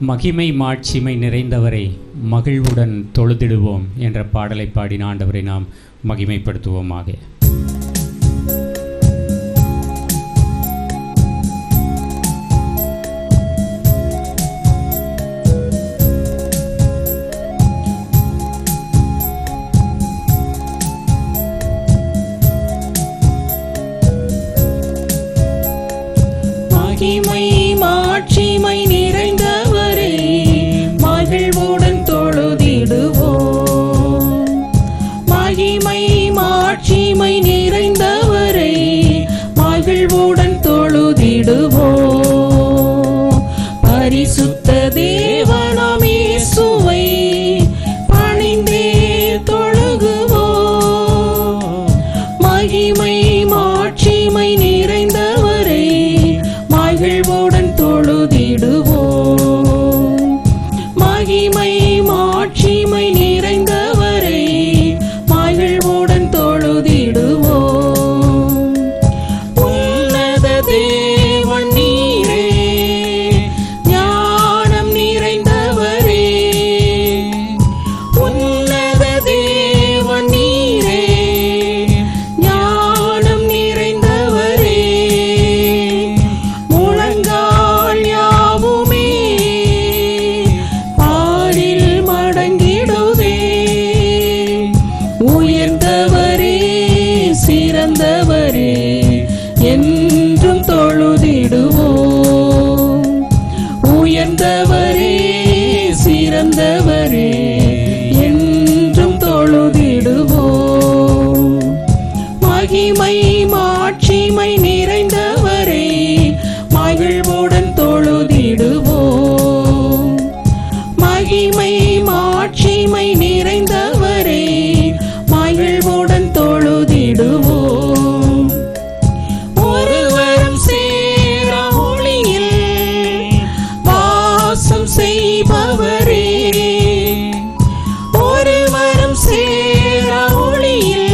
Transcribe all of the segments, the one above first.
மகிமை மாட்சிமை நிறைந்தவரை மகிழ்வுடன் தொழுதிடுவோம் என்ற பாடலை பாடின ஆண்டவரை நாம் மகிமைப்படுத்துவோமாக. மகிமை மாட்சிமை நிறைந்தவரே மகிழ்வுடன் தொழுதிடுவோம். மகிமை மாட்சிமை நிறைந்தவரே மகிழ்வுடன் தொழுதிடுவோம். பரிசுத்த தேவனாம் இயேசுவை பணிந்தே தொழுகுவோம். மகிமை மாட்சிமை நிறைந்தவரே மகிழ்வுடன் தொழுதிடுவோம். மகிமை மாட்சிமை நிறைந்தவரை மகிழ்வுடன் தொழுதிடுவோம். உன்னத தேவன் நீரே, ஞானம் நிறைந்தவரே. உன்னத தேவன் நீரே, ஞானம் நிறைந்தவரே. முழங்கால் யாவுமே பாரில் மடங்கிடுதே. உயர்ந்தவரே சிறந்தவரே என்றும் தொழுதிடுவோம். உயர்ந்தவரே சிறந்தவரே என்றும் தொழுதிடுவோம். மகிமை மாட்சிமை நிறைந்தவரே மகிழ்வுடன் தொழுதிடுவோம். மகிமை மாட்சிமை நிறைந்தவரே மகிழ்வுடன் தொழுதிடுவோம். ஒருவரும் சேரா ஒளியில் வாசம் செய்பவரே. ஒருவரும் சேரா ஒளியில்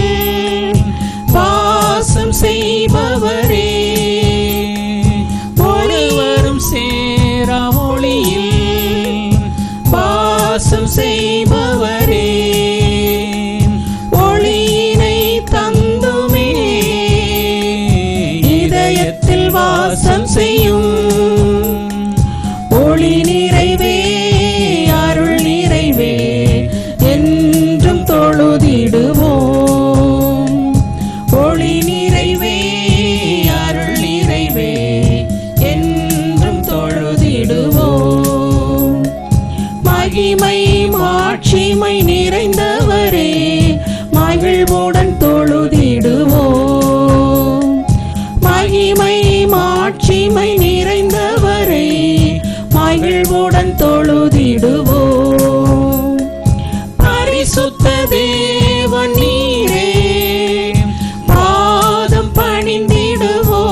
வாசம் செய்பவரே. ஒருவரும் சேரா ஒளியில் வாசம் செய்பவரே. ஒளியினை தந்துமே இதயத்தில் வாசம் செய்யும். ஒளி நிறைவே அருள் நிறைவே என்றும் தொழுதிடுவோம். ஒளி நிறைவே அருள் நிறைவே என்றும் தொழுதிடுவோம். மகிமை மாட்சிமை நிறைந்தவரே மகிழ்வுடன் தொழுதிடுவோம். மகிமை மாட்சிமை நிறைந்தவரே மகிழ்வுடன் தொழுதிடுவோம். பரிசுத்த தேவன் நீரே, பாதம் பணிந்திடுவோம்.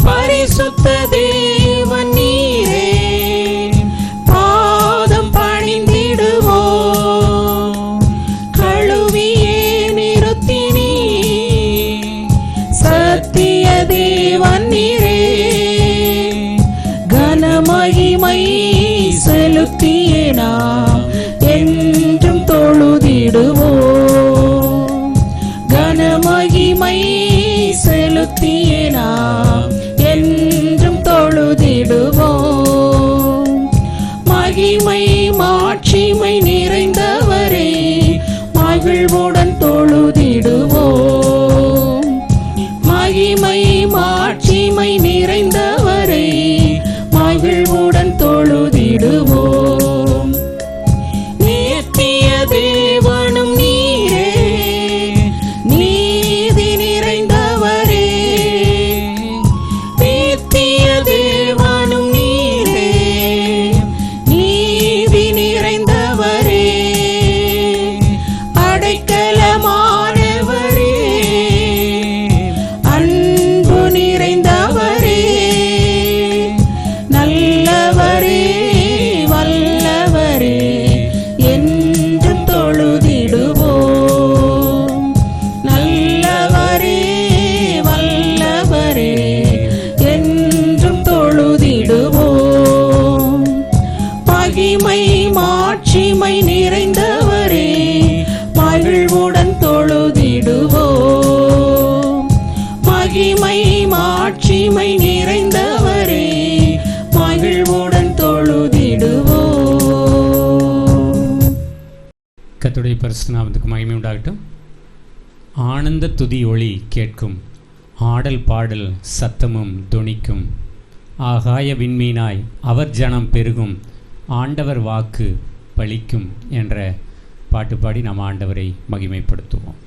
பரிசுத்த தேவன் நீரே, பாதம் பணிந்திடுவோம். கழுவியே நிறுத்தினீ சத்திய தேவன் நீரே. கனமகிமை செலுத்தியே நாம் என்றும் தொழுதிடுவோம். கனமகிமை செலுத்தியே நாம் என்றும் தொழுதிடுவோம். மகிமை மாட்சிமை நிறைந்தவரே மகிழ்வுடன் தொழுதிடுவோம். மகிமை மாட்சிமை நிறைந்தவரே மகிழ்வுடன் தொழு பரிசுத்த நாமத்துக்கு மகிமை உண்டாகட்டும். ஆனந்த துதி ஒளி கேட்கும், ஆடல் பாடல் சத்தமும் தொனிக்கும், ஆகாய விண்மீனாய் அவர் ஜனம் பெருகும், ஆண்டவர் வாக்கு பலிக்கும் என்ற பாட்டு பாடி நாம் ஆண்டவரை மகிமைப்படுத்துவோம்.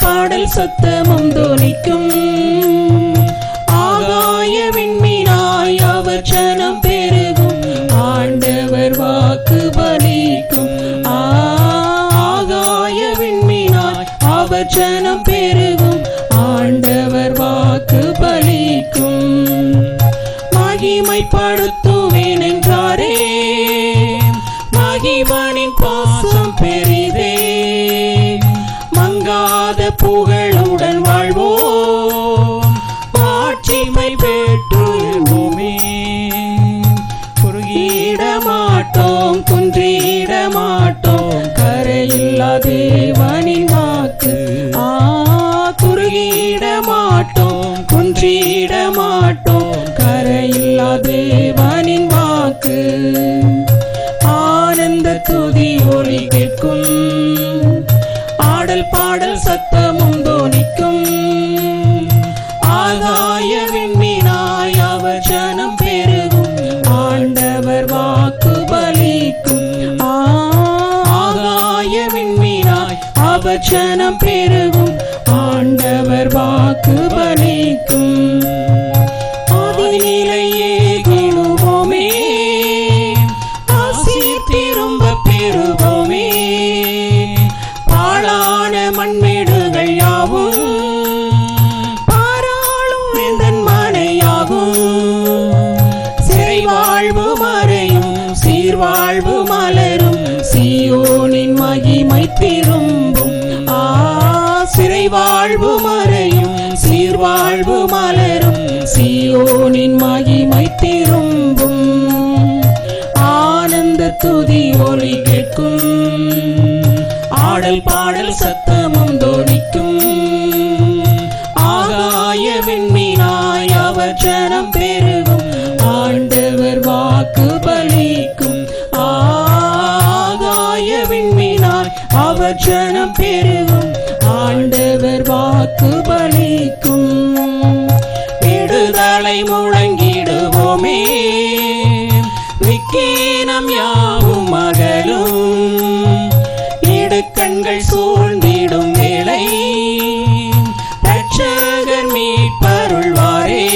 பாடல் சத்தமும் தொனிக்கும், ஆகாய விண்மீனாய் அவர் ஜனம் பெருகும், ஆண்டவர் வாக்கு பலிக்கும். ஆகாய விண்மீனாய் அவர் ஜனம் பெருகும், ஆண்டவர் வாக்கு பலிக்கும். மகிமைப்படுத்துவேன் என்றாரே, மகிமனின் பாசம் பெரிதே, மங்காத புகழுடன் வாழ்வோம், ஆட்சிமை பெற்றுவோமே. குறுகிட மாட்டோம், குன்றிட மாட்டோம், கரையில்லா தேவனின் வாக்கு. குறுகிட மாட்டோம், குன்றிட மாட்டோம், கரையில்லா தேவனின் வாக்கு. ஆனந்த துதி ஒளி கேட்கும், ஆடல் பாடல் சத்தமும் தொனிக்கும், ஆகாய விண்மீனாய் அவர் ஜனம் பெருகும், ஆண்டவர் வாக்கு பலிக்கும். ஆகாய விண்மீனாய் அவர் ஜனம் பெருகும், ஆண்டவர் வாக்கு பலிக்கும். ஆதிநிலையே கிடுவோமே, ஆசீர் திரும்ப பெறுவோமே, பாழான மண்மேடுகள் யாவும் பாராளும் எந்தன் மனையாகும். சிறை வாழ்வு மறையும், சீர்வாழ்வு மலரும், சீயோனின் மகிமை திரும்பும். சிறை வாழ்வு மறையும், சீர்வாழ்வு மலரும், சீயோனின் மகிமை திரும்பும். ஆனந்த துதி ஒலி கேட்கும், ஆடல் பாடல் சத்தமும் தொனிக்கும், ஆகாய விண்மீனாய் அவர் ஜனம் பெருகும், ஆண்டவர் வாக்கு பலிக்கும். ஆகாய விண்மீனாய் அவர் ஜனம் பெருகும், ஆண்டவர் வாக்கு பலிக்கும். விடுதலை முழங்கிடுவோமே, விக்கீனம் யாவும் மகளும், கண்கள் சூழ்ந்திடும் வேளை ரட்சகர் மீட்பருள்வாரே.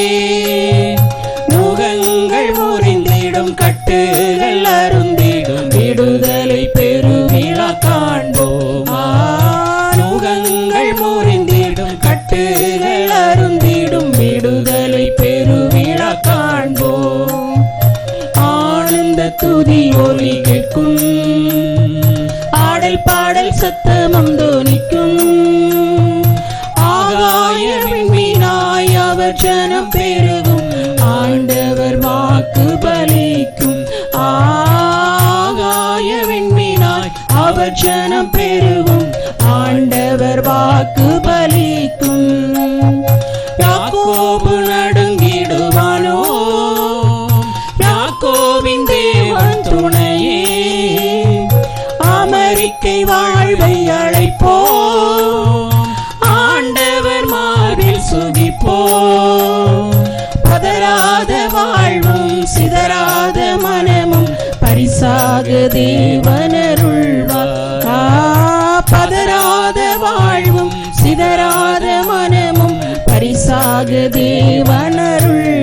நுகங்கள் முறிந்திடும், கட்டுகள் அருந்திடும், விடுதலை பெருவிழா காண்போம். நுகங்கள் முறிந்திடும், கட்டுகள் அருந்திடும், விடுதலை பெருவிழா காண்போம். ஆனந்த துதி ஒலி கேட்கும், ஆடல் பாடல் சத்தமும் தொனிக்கும், ஆகாய விண்மீனாய் அவர் ஜனம் பெருகும், ஆண்டவர் வாக்கு பலிக்கும். ஆகாய விண்மீனாய் அவர் ஜனம் பெருகும், ஆண்டவர் வாக்கு பலிக்கும். யாக்கோபு நடுங்கிடுவானோ, யாக்கோபின் தேவன் துணையே, அமெரிக்கை வாழ்வை அழைப்போம், ஆண்டவர் மார்பில் சுகிப்போம். பதறாத வாழ்வும் சிதறாத மனமும் பரிசாக தேவனருள்வார். பதறாத வாழ்வும் சிதறாத மனமும் பரிசாக தேவனருள்வார்.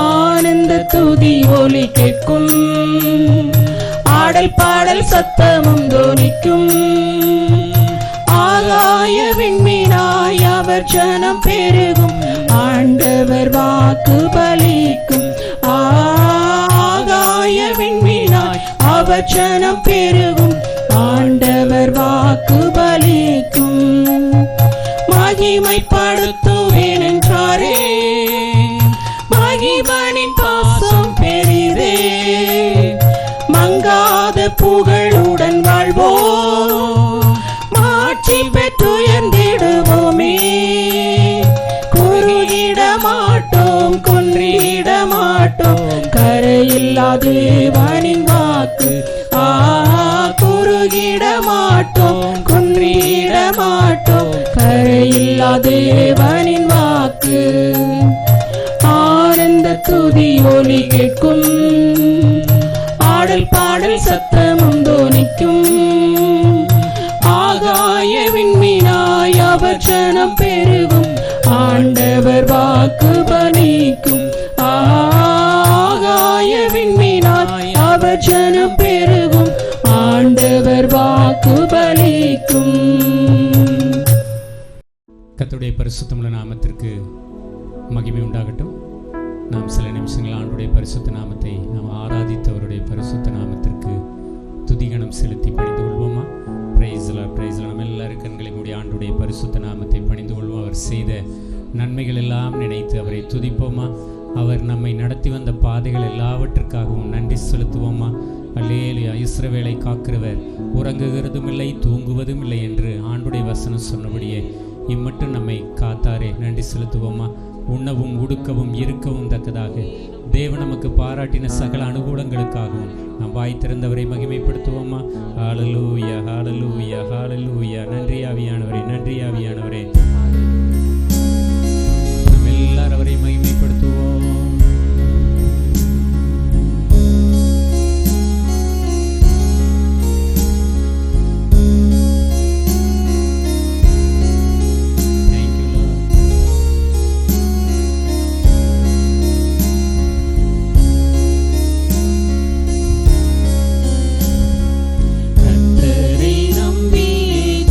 ஆனந்த துதி ஒலி கேட்கும், ஆடல் பாடல் சத்தமும் தொனிக்கும், ஆகாய விண்மீனாய் அவர் ஜனம் பெருகும், ஆண்டவர் வாக்கு பலிக்கும். ஆகாய விண்மீனாய் அவர் அவர் ஜனம் பெருகும், ஆண்டவர் வாக்கு பலிக்கும். மகிமைப்படுத்துவேன் என்றாரே, மகிமனின் பாசம் பெரிதே. மங்காத புகழுடன் வாழ்வோம், மாட்சி பெற்றுயர்ந்திடுவோமே. குறுகிட மாட்டோம், குன்றிட மாட்டோம், கரையில்லா தேவனின் வாக்கு. குறுகிட மாட்டோம், குன்றிட மாட்டோம், கரையில்லா தேவனின் வாக்கு. ஆனந்த துதி ஒலி கேட்கும், ஆடல் பாடல் சத்தமும் தோனிக்கும். ஆகாய விண்மீனாய் அவர் ஜனம் பெருகும், ஆண்டவர் வாக்கு பலிக்கும். ஆகாய விண்மீனாய் அவர் ஜனம் பெருகும், ஆண்டவர் வாக்கு பலிக்கும். கர்த்தருடைய பரிசுத்தமுள்ள நாமத்திற்கு மகிமை உண்டாகட்டும். நாம் சில நிமிஷங்கள் ஆண்டுடைய பரிசுத்த நாமத்தை நாம் ஆராதித்தவருடைய பரிசுத்த நாமத்திற்கு துதிகணம் செலுத்தி பணிந்து கொள்வோமா? பிரைஸ்லாம் பிரைஸ்லாம். நம்ம எல்லாரும் கண்களை மூடி ஆண்டுடைய பரிசுத்த நாமத்தை பணிந்து கொள்வோம். அவர் செய்த நன்மைகள் எல்லாம் நினைத்து அவரை துதிப்போமா? அவர் நம்மை நடத்தி வந்த பாதைகள் எல்லாவற்றிற்காகவும் நன்றி செலுத்துவோமா? அல்லேலூயா. இஸ்ரவேலை காக்கிறவர் உறங்குகிறதும் இல்லை தூங்குவதும் இல்லை என்று ஆண்டுடைய வசனம் சொன்னபடியே இம்மட்டும் நம்மை காத்தாரே, நன்றி செலுத்துவோமா? உண்ணவும் உடுக்கவும் இருக்கவும் தக்கதாக தேவன் நமக்கு பாராட்டின சகல அனுகூலங்களுக்காகவும் நாம் வாய் திறந்தவரை மகிமைப்படுத்துவோமா? ஹல்லேலூயா, ஹல்லேலூயா, ஹல்லேலூயா. நன்றி ஆவியானவரே, நன்றி ஆவியானவரே. நாம் எல்லாரும் அவரை மகிமைப்படுத்துவோம். கர்த்தரை நம்பி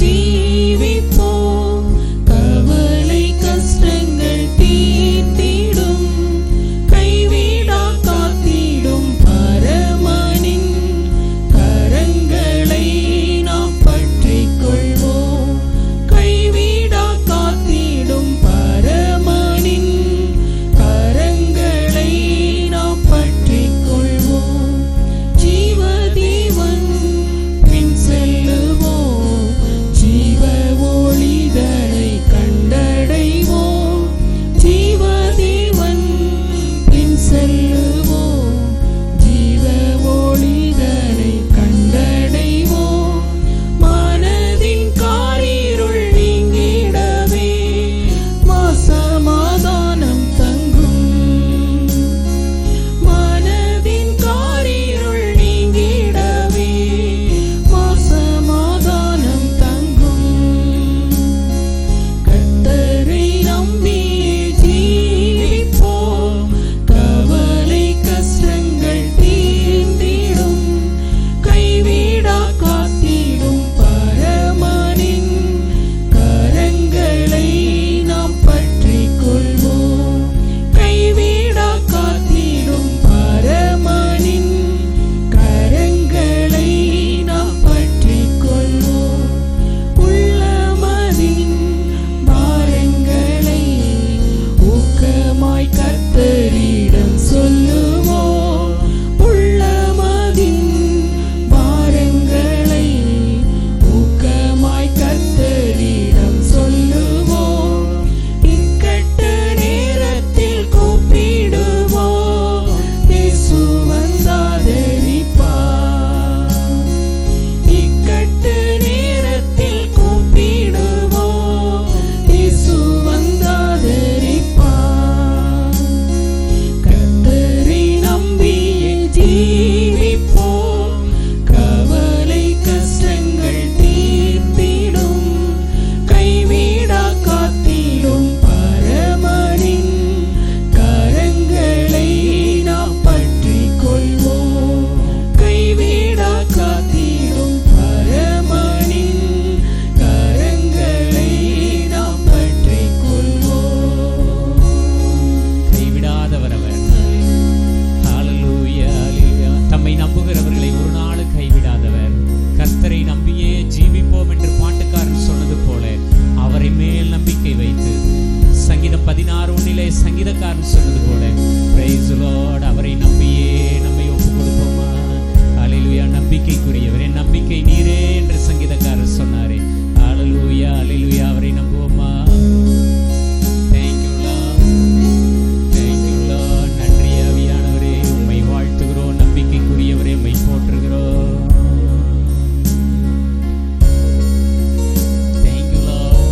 ஜீவிப்போம், ஆண்டவரே, சங்கீதக்காரன் சொன்னது போல பிரைஸ் லார்ட், அவரை நம்பியே நம்மை ஒப்பு கொடுப்போமா? அல்லேலூயா. நம்பிக்கைக்குரியவரே, நம்பிக்கை நீரே என்று சங்கீதக்காரர் சொன்னாரே. அல்லேலூயா, அல்லேலூயா. அவரை நம்புவோமா? நம்பிக்கைக்குரியவரே, உம்மை போற்றுகிறோம். Thank you Lord.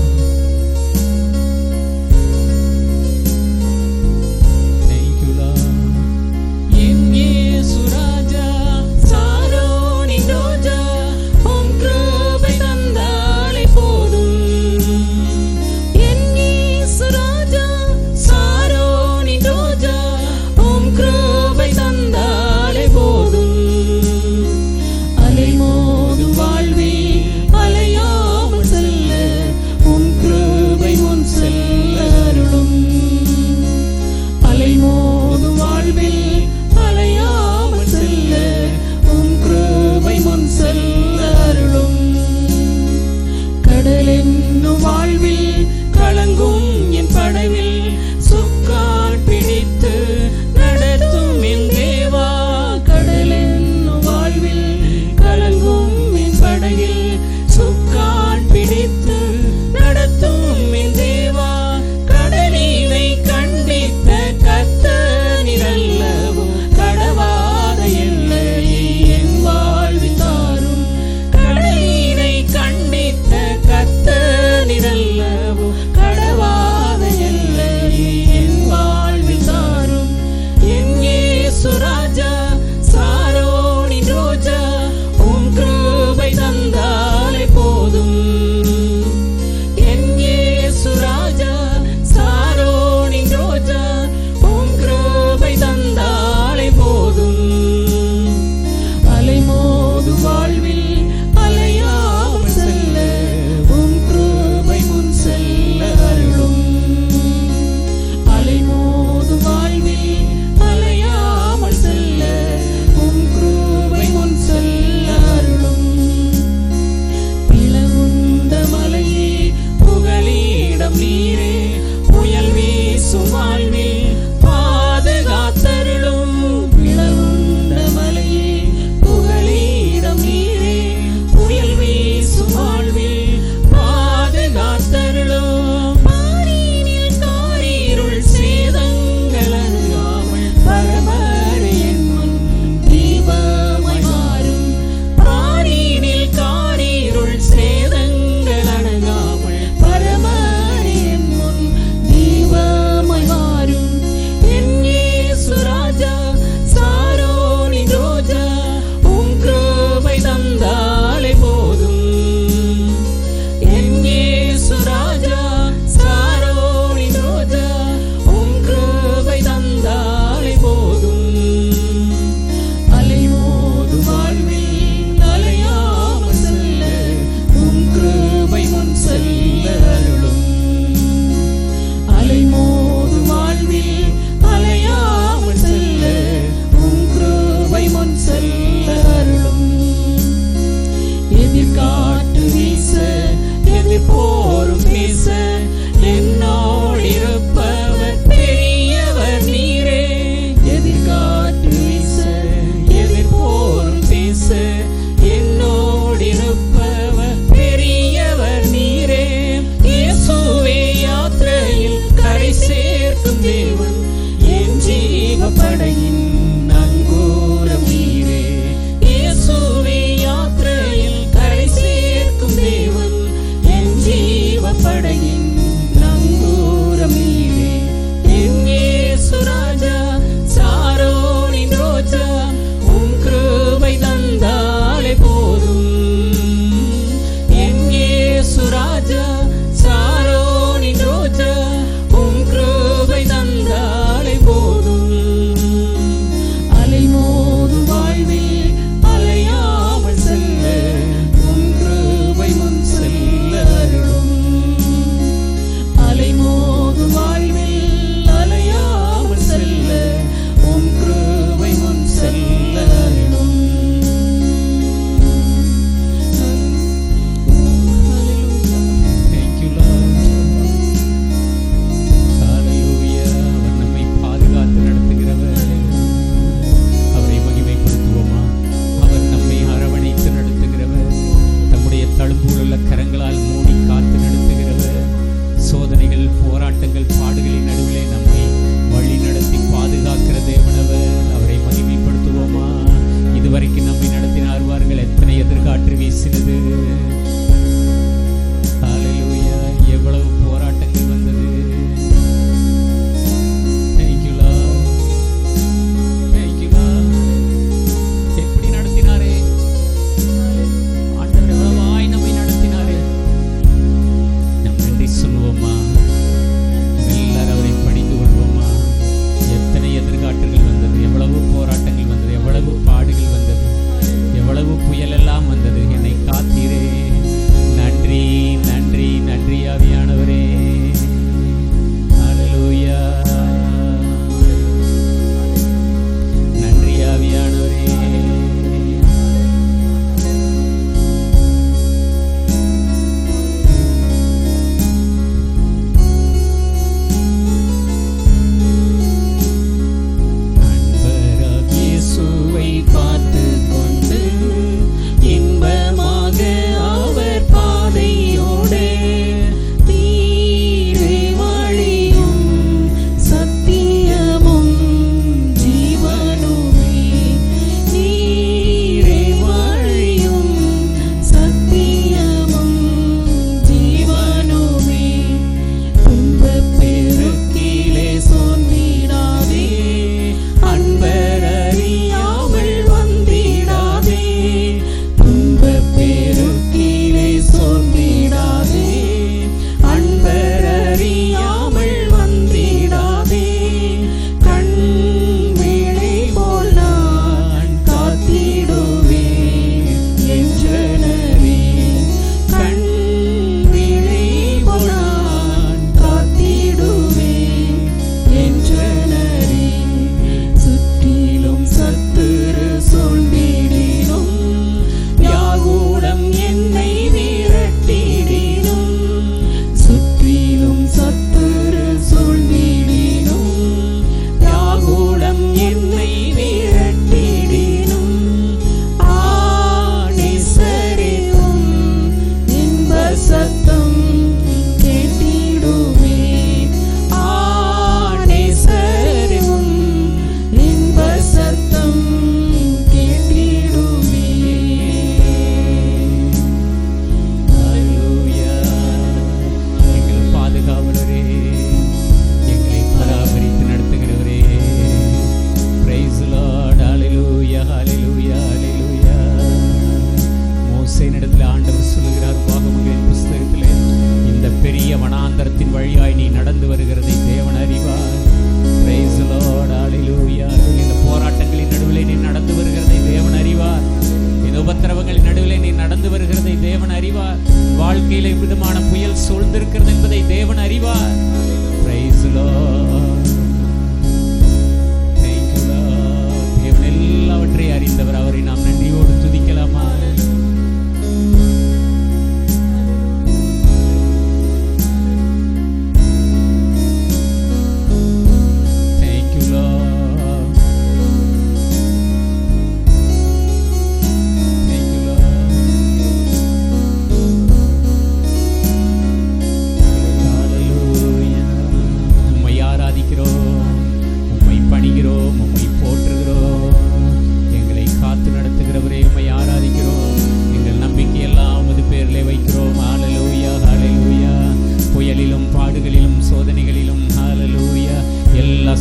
Thank you Lord.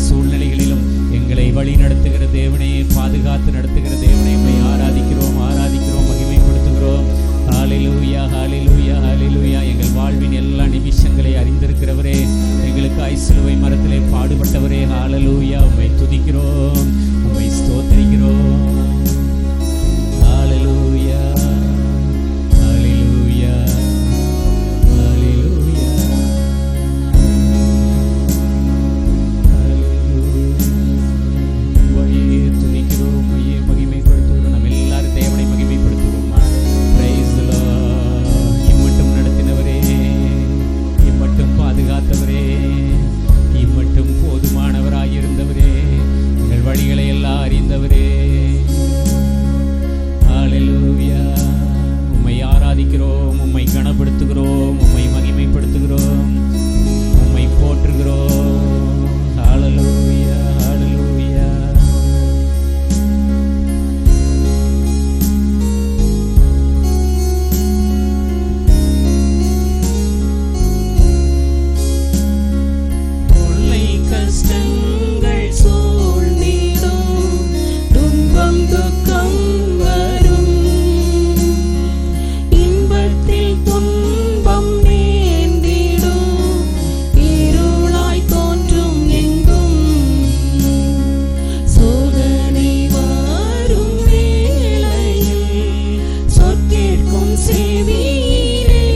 சூழ்நிலைகளிலும் எங்களை வழி நடத்துகிற தேவனே, பாதுகாத்து நடத்துகிற தேவனே, உம்மை ஆராதிக்கிறோம், ஆராதிக்கிறோம், மகிமைப்படுத்துகிறோம். ஹல்லேலூயா, ஹல்லேலூயா, ஹல்லேலூயா. எங்கள் வாழ்வின் எல்லா நிமிஷங்களை அறிந்திருக்கிறவரே, எங்களுக்காய் சிலுவை மரத்திலே பாடுபட்டவரே, ஹல்லேலூயா. உம்மை துதிக்கிறோம், உம்மை ஸ்தோத்திரிக்கிறோம். ஹல்லேலூயா, ஹல்லேலூயா, ஹல்லேலூயா, ஹல்லேலூயா. உம்மையே துதிக்கிறோம், உம்மையே மகிமைப்படுத்துகிறோம். நம்ம எல்லாரும் தேவனை மகிமைப்படுத்துவோமா? Price the Lord. இம்மட்டும் நடத்தினவரே, இம்மட்டும் பாதுகாத்தவரே, இம்மட்டும் போதுமானவராயிருந்தவரே, எங்கள் வழிகளை எல்லாம் அறிந்தவரே, ஹல்லேலூயா. உம்மை ஆராதிக்கிறோம், உம்மை கனப்படுத்துகிறோம், உம்மை மகிமைப்படுத்துகிறோம், உம்மை போற்றுகிறோம். ஹல்லேலூயா, ஹல்லேலூயா. தொல்லை கஷ்டங்கள் சூழ்ந்திடும், துன்பம் துக்கம் வரும், இன்பத்தில் துன்பம் நேர்ந்திடும், இருளாய் தோன்றும் எங்கும், சோதனை வரும் வேளையில் சொற்கேட்கும் செவியிலே,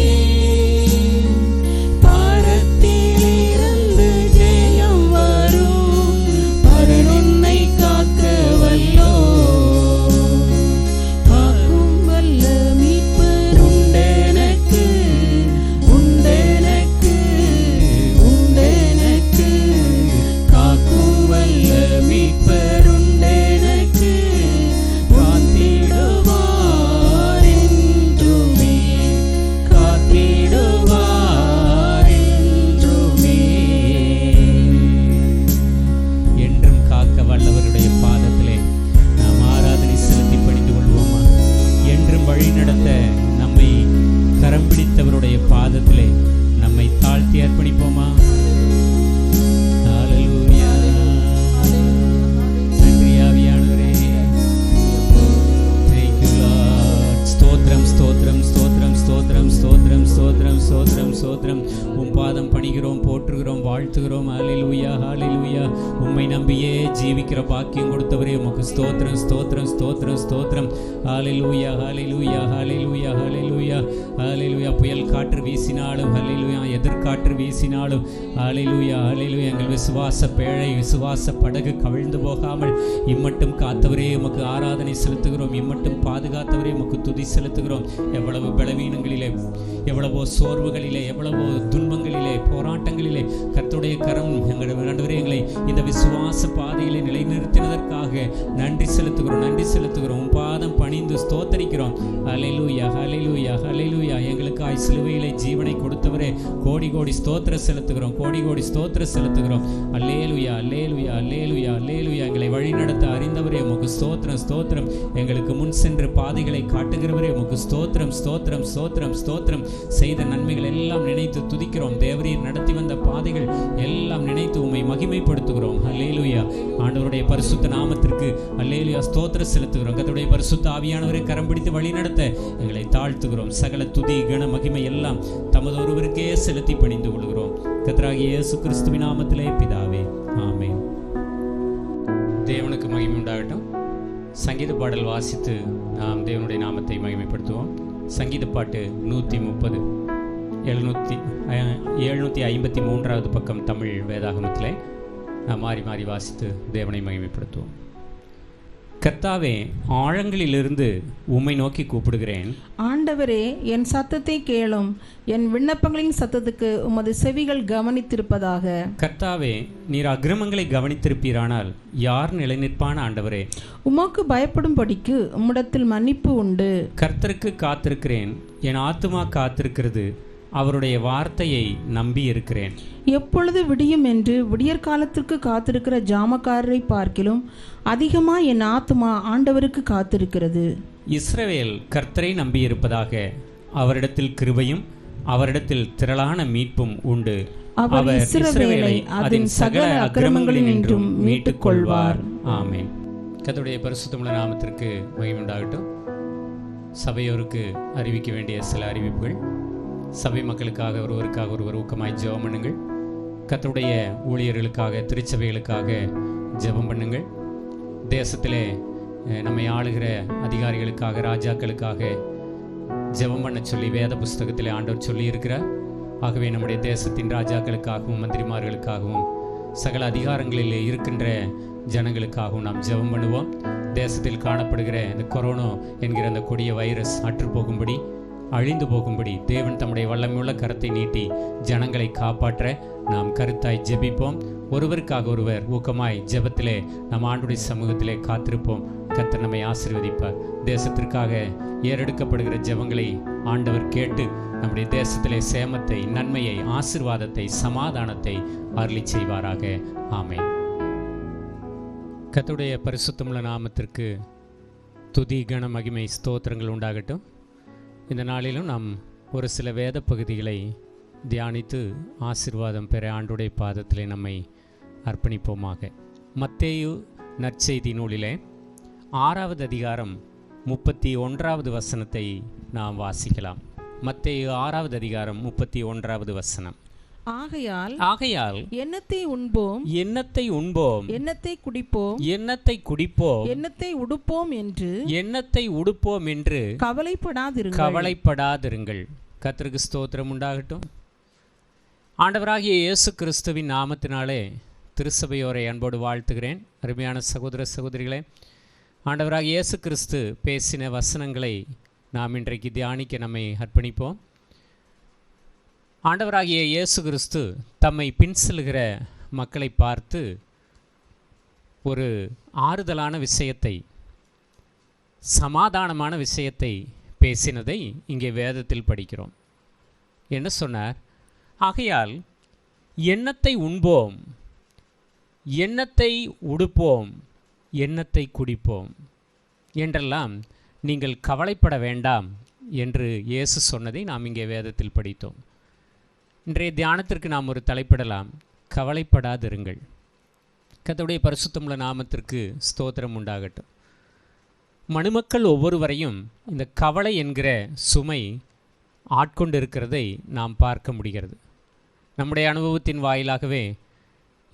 பாரத்திலிருந்து ஜெயம் வரும், பரன் உன்னை காக்க வல்லோ, காக்கும் வல்ல மீட்பர் உண்டெனக்கு, உண்டெனக்கு, உண்டெனக்கு, காக்கும் வல்ல மீட்பர் உண்டெனக்கு, காத்திடுவார் என்றுமே, காத்திடுவார் என்றுமே. என்றும் காக்க வல்லவருடைய பாதத்திலே நாம் ஆராதனை செலுத்தி பணிந்து கொள்வோமா? என்றும் வழி நடத்த நம்மை கரம் பிடித்தவருடைய பாதத்திலே நம்மை தாழ்த்தி அர்ப்பணிப்போமா? ஹல்லேலூயா. நன்றி ஆவியானவரே. Thank you Lord. ஸ்தோத்திரம், ஸ்தோத்திரம், ஸ்தோத்திரம், ஸ்தோத்திரம், ஸ்தோத்திரம், ஸ்தோத்திரம், ஸ்தோத்திரம், ஸ்தோத்திரம். உம் பாதம் பணிகிறோம், போற்றுகிறோம், வாழ்த்துகிறோம். ஹல்லேலூயா, ஹல்லேலூயா. உம்மை நம்பியே ஜீவிக்கிற பாக்கியம் கொடுத்தவரே, உமக்கு ஸ்தோத்திரம், ஸ்தோத்திரம், ஸ்தோத்திரம், ஸ்தோத்திரம். ஹல்லேலூயா, ஹல்லேலூயா, ஹல்லேலூயா, ஹல்லேலூயா, ஹல்லேலூயா. புயல் காற்று வீசினாலும், ஹல்லேலூயா, எதிர்காற்று வீசினாலும், ஹல்லேலூயா, ஹல்லேலூயா, எங்கள் விசுவாச பேழை, விசுவாச படகு கவிழ்ந்து போகாமல் இம்மட்டும் காத்தவரே உமக்கு ஆராதனை செலுத்துகிறோம், இம்மட்டும் பாதுகாத்தவரே உமக்கு துதி செலுத்துகிறோம். எவ்வளவு பலவீனங்களிலே, எவ்வளவோ சோர்வுகளிலே, எவ்வளவோ துன்பங்களிலே, போராட்டங்களிலே கர்த்தருடைய கரம் எங்களை இந்த விசுவாச பாதையிலே நிலைநிறுத்தினதற்காக நன்றி செலுத்துகிறோம், நன்றி செலுத்துகிறோம். உம் பாதம் பணிந்து ஸ்தோத்தரிக்கிறோம். ஹல்லேலூயா, ஹல்லேலூயா, ஹல்லேலூயா. எங்களுக்காய் சிலுவையிலே ஜீவனை கொடுத்தவரே, கோடி கோடி ஸ்தோத்திர செலுத்துகிறோம், கோடி கோடி ஸ்தோத்திர செலுத்துகிறோம். அல்லேலூயா, அல்லேலூயா, அல்லேலூயா, அல்லேலூயா. எங்களை வழி நடத்த அறிந்தவரே உமக்கு ஸ்தோத்திரம், ஸ்தோத்திரம். எங்களுக்கு முன் சென்று பாதைகளை காட்டுகிறவரே உமக்கு ஸ்தோத்திரம், ஸ்தோத்திரம், ஸ்தோத்திரம், ஸ்தோத்திரம். செய்த நன்மைகள் எல்லாம் நினைத்து துதிக்கிறோம். தேவரீர் நடத்தி வந்த பாதைகள் எல்லாம் நினைத்து உம்மை மகிமைப்படுத்துகிறோம். அல்லேலூயா. ஆண்டவருடைய பரிசுத்த நாமத்திற்கு அல்லேலூயா ஸ்தோத்திர செலுத்துகிறோம். கர்த்தருடைய பரிசுத்த ஆவியானவரை கரம் பிடித்து வழி நடத்த எங்களை தாழ்த்துகிறோம். சகல துதி கன மகிமை எல்லாம் தமது ஒருவருக்கே செலுத்தி பணிந்து கொள்கிறோம். கர்த்தராகிய இயேசு கிறிஸ்துவின் நாமத்திலே பிதாவே, ஆமென். தேவனுக்கு மகிமை உண்டாகட்டும். சங்கீத பாடல் வாசித்து நாம் தேவனுடைய நாமத்தை மகிமைப்படுத்துவோம். சங்கீத பாட்டு 130, 753 பக்கம் தமிழ் வேதாகமத்திலே நாம் மாறி மாறி வாசித்து தேவனை மகிமைப்படுத்துவோம். கர்த்தாவே, ஆழங்களிலிருந்து உம்மை நோக்கி கூப்பிடுகிறேன். ஆண்டவரே, என் சத்தத்தை கேளும். என் விண்ணப்பங்களின் சத்தத்துக்கு உமது செவிகள் கவனித்திருப்பதாக. கர்த்தாவே, நீர் அக்கிரமங்களை கவனித்திருப்பீரானால் யார் நிலைநிற்பான்? ஆண்டவரே, உமக்கு பயப்படும்படிக்கு உம்மிடத்தில் மன்னிப்பு உண்டு. கர்த்தருக்கு காத்திருக்கிறேன், என் ஆத்துமா காத்திருக்கிறது, அவருடைய வார்த்தையை நம்பி இருக்கிறேன். எப்பொழுது விடியும் என்று விடியற்காலத்திற்கு காத்திருக்கிற ஜாமக்காரரை பார்க்கிலும் அதிகமாக என் ஆத்துமா ஆண்டவருக்கு காத்திருக்கிறது. இஸ்ரவேல் கர்த்தரை நம்பியிருப்பதாக, அவரிடத்தில் கிருபையும் அவரிடத்தில் திரளான மீட்பும் உண்டு. அவர் இஸ்ரவேலை அதன் சகல அக்கிரமங்களினின்றும் மீட்டுக் கொள்வார். ஆமென். கர்த்தருடைய பரிசுத்தமுள்ள நாமத்திற்கு மகிமை உண்டாகட்டும். சபையோருக்கு அறிவிக்க வேண்டிய சில அறிவிப்புகள். சபை மக்களுக்காக ஒருவர் ஊக்கமாய் ஜெபம் பண்ணுங்கள். கர்த்தருடைய ஊழியர்களுக்காக, திருச்சபைகளுக்காக ஜெபம் பண்ணுங்கள். தேசத்திலே நம்மை ஆளுகிற அதிகாரிகளுக்காக, ராஜாக்களுக்காக ஜெபம் பண்ண சொல்லி வேத புஸ்தகத்திலே ஆண்டவர் சொல்லி இருக்கிறார். ஆகவே நம்முடைய தேசத்தின் ராஜாக்களுக்காகவும், மந்திரிமார்களுக்காகவும், சகல அதிகாரங்களில் இருக்கின்ற ஜனங்களுக்காகவும் நாம் ஜெபம் பண்ணுவோம். தேசத்தில் காணப்படுகிற இந்த கொரோனா என்கிற அந்த கொடிய வைரஸ் அற்று போகும்படி, அழிந்து போகும்படி தேவன் தம்முடைய வல்லமையுள்ள கரத்தை நீட்டி ஜனங்களை காப்பாற்ற நாம் கருத்தாய் ஜெபிப்போம். ஒருவருக்காக ஒருவர் ஊக்கமாய் ஜெபத்திலே நம் ஆண்டுடைய சமூகத்திலே காத்திருப்போம். கர்த்தர் நம்மை ஆசீர்வதிப்பார். தேசத்திற்காக ஏறெடுக்கப்படுகிற ஜெபங்களை ஆண்டவர் கேட்டு நம்முடைய தேசத்திலே சேமத்தை, நன்மையை, ஆசீர்வாதத்தை, சமாதானத்தை அருளி செய்வாராக. ஆமென். கர்த்தருடைய பரிசுத்தமுள்ள நாமத்திற்கு துதி, கன, மகிமை, ஸ்தோத்திரங்கள் உண்டாகட்டும். இந்த நாளிலும் நாம் ஒரு சில வேத பகுதிகளை தியானித்து ஆசீர்வாதம் பெற ஆண்டுடைய பாதத்திலே நம்மை அர்ப்பணிப்போமாக. மத்தேயு நற்செய்தி நூலிலே 6வது அதிகாரம் 31வது வசனத்தை நாம் வாசிக்கலாம். மத்தேயு 6வது அதிகாரம் 31வது வசனம். ஆகையால் எண்ணத்தை உண்போம், எண்ணத்தை குடிப்போம், எண்ணத்தை உடுப்போம் என்று கவலைப்படாதிருங்கள். கர்த்தருக்கு ஸ்தோத்திரம் உண்டாகட்டும். ஆண்டவராகிய இயேசு கிறிஸ்துவின் நாமத்தினாலே திருச்சபையோரை அன்போடு வாழ்த்துகிறேன். அருமையான சகோதர சகோதரிகளே, ஆண்டவராகிய இயேசு கிறிஸ்து பேசின வசனங்களை நாம் இன்றைக்கு தியானிக்க நம்மை அர்ப்பணிப்போம். ஆண்டவராகிய இயேசு கிறிஸ்து தம்மை பின் செல்கிற மக்களை பார்த்து ஒரு ஆறுதலான விஷயத்தை, சமாதானமான விஷயத்தை பேசினதை இங்கே வேதத்தில் படிக்கிறோம். என்ன சொன்னார்? ஆகையால் எண்ணத்தை உண்போம், எண்ணத்தை உடுப்போம், எண்ணத்தை குடிப்போம் என்றெல்லாம் நீங்கள் கவலைப்பட வேண்டாம் என்று இயேசு சொன்னதை நாம் இங்கே வேதத்தில் படித்தோம். இன்றைய தியானத்திற்கு நாம் ஒரு தலைப்பிடலாம், கவலைப்படாதிருங்கள். கர்த்தருடைய பரிசுத்தமுள்ள நாமத்திற்கு ஸ்தோத்திரம் உண்டாகட்டும். மனுமக்கள் ஒவ்வொருவரையும் இந்த கவலை என்கிற சுமை ஆட்கொண்டிருக்கிறதை நாம் பார்க்க முடிகிறது. நம்முடைய அனுபவத்தின் வாயிலாகவே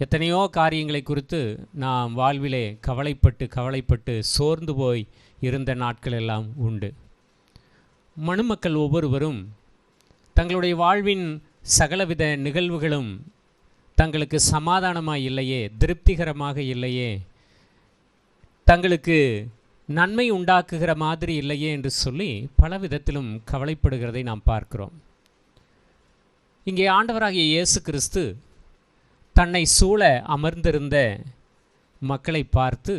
எத்தனையோ காரியங்களை குறித்து நாம் வாழ்விலே கவலைப்பட்டு சோர்ந்து போய் இருந்த நாட்கள் எல்லாம் உண்டு. மனுமக்கள் ஒவ்வொருவரும் தங்களுடைய வாழ்வின் சகலவித நிகழ்வுகளும் தங்களுக்கு சமாதானமாக இல்லையே, திருப்திகரமாக இல்லையே, தங்களுக்கு நன்மை உண்டாக்குகிற மாதிரி இல்லையே என்று சொல்லி பல விதத்திலும் கவலைப்படுகிறதை நாம் பார்க்கிறோம். இங்கே ஆண்டவராகிய இயேசு கிறிஸ்து தன்னை சூழ அமர்ந்திருந்த மக்களை பார்த்து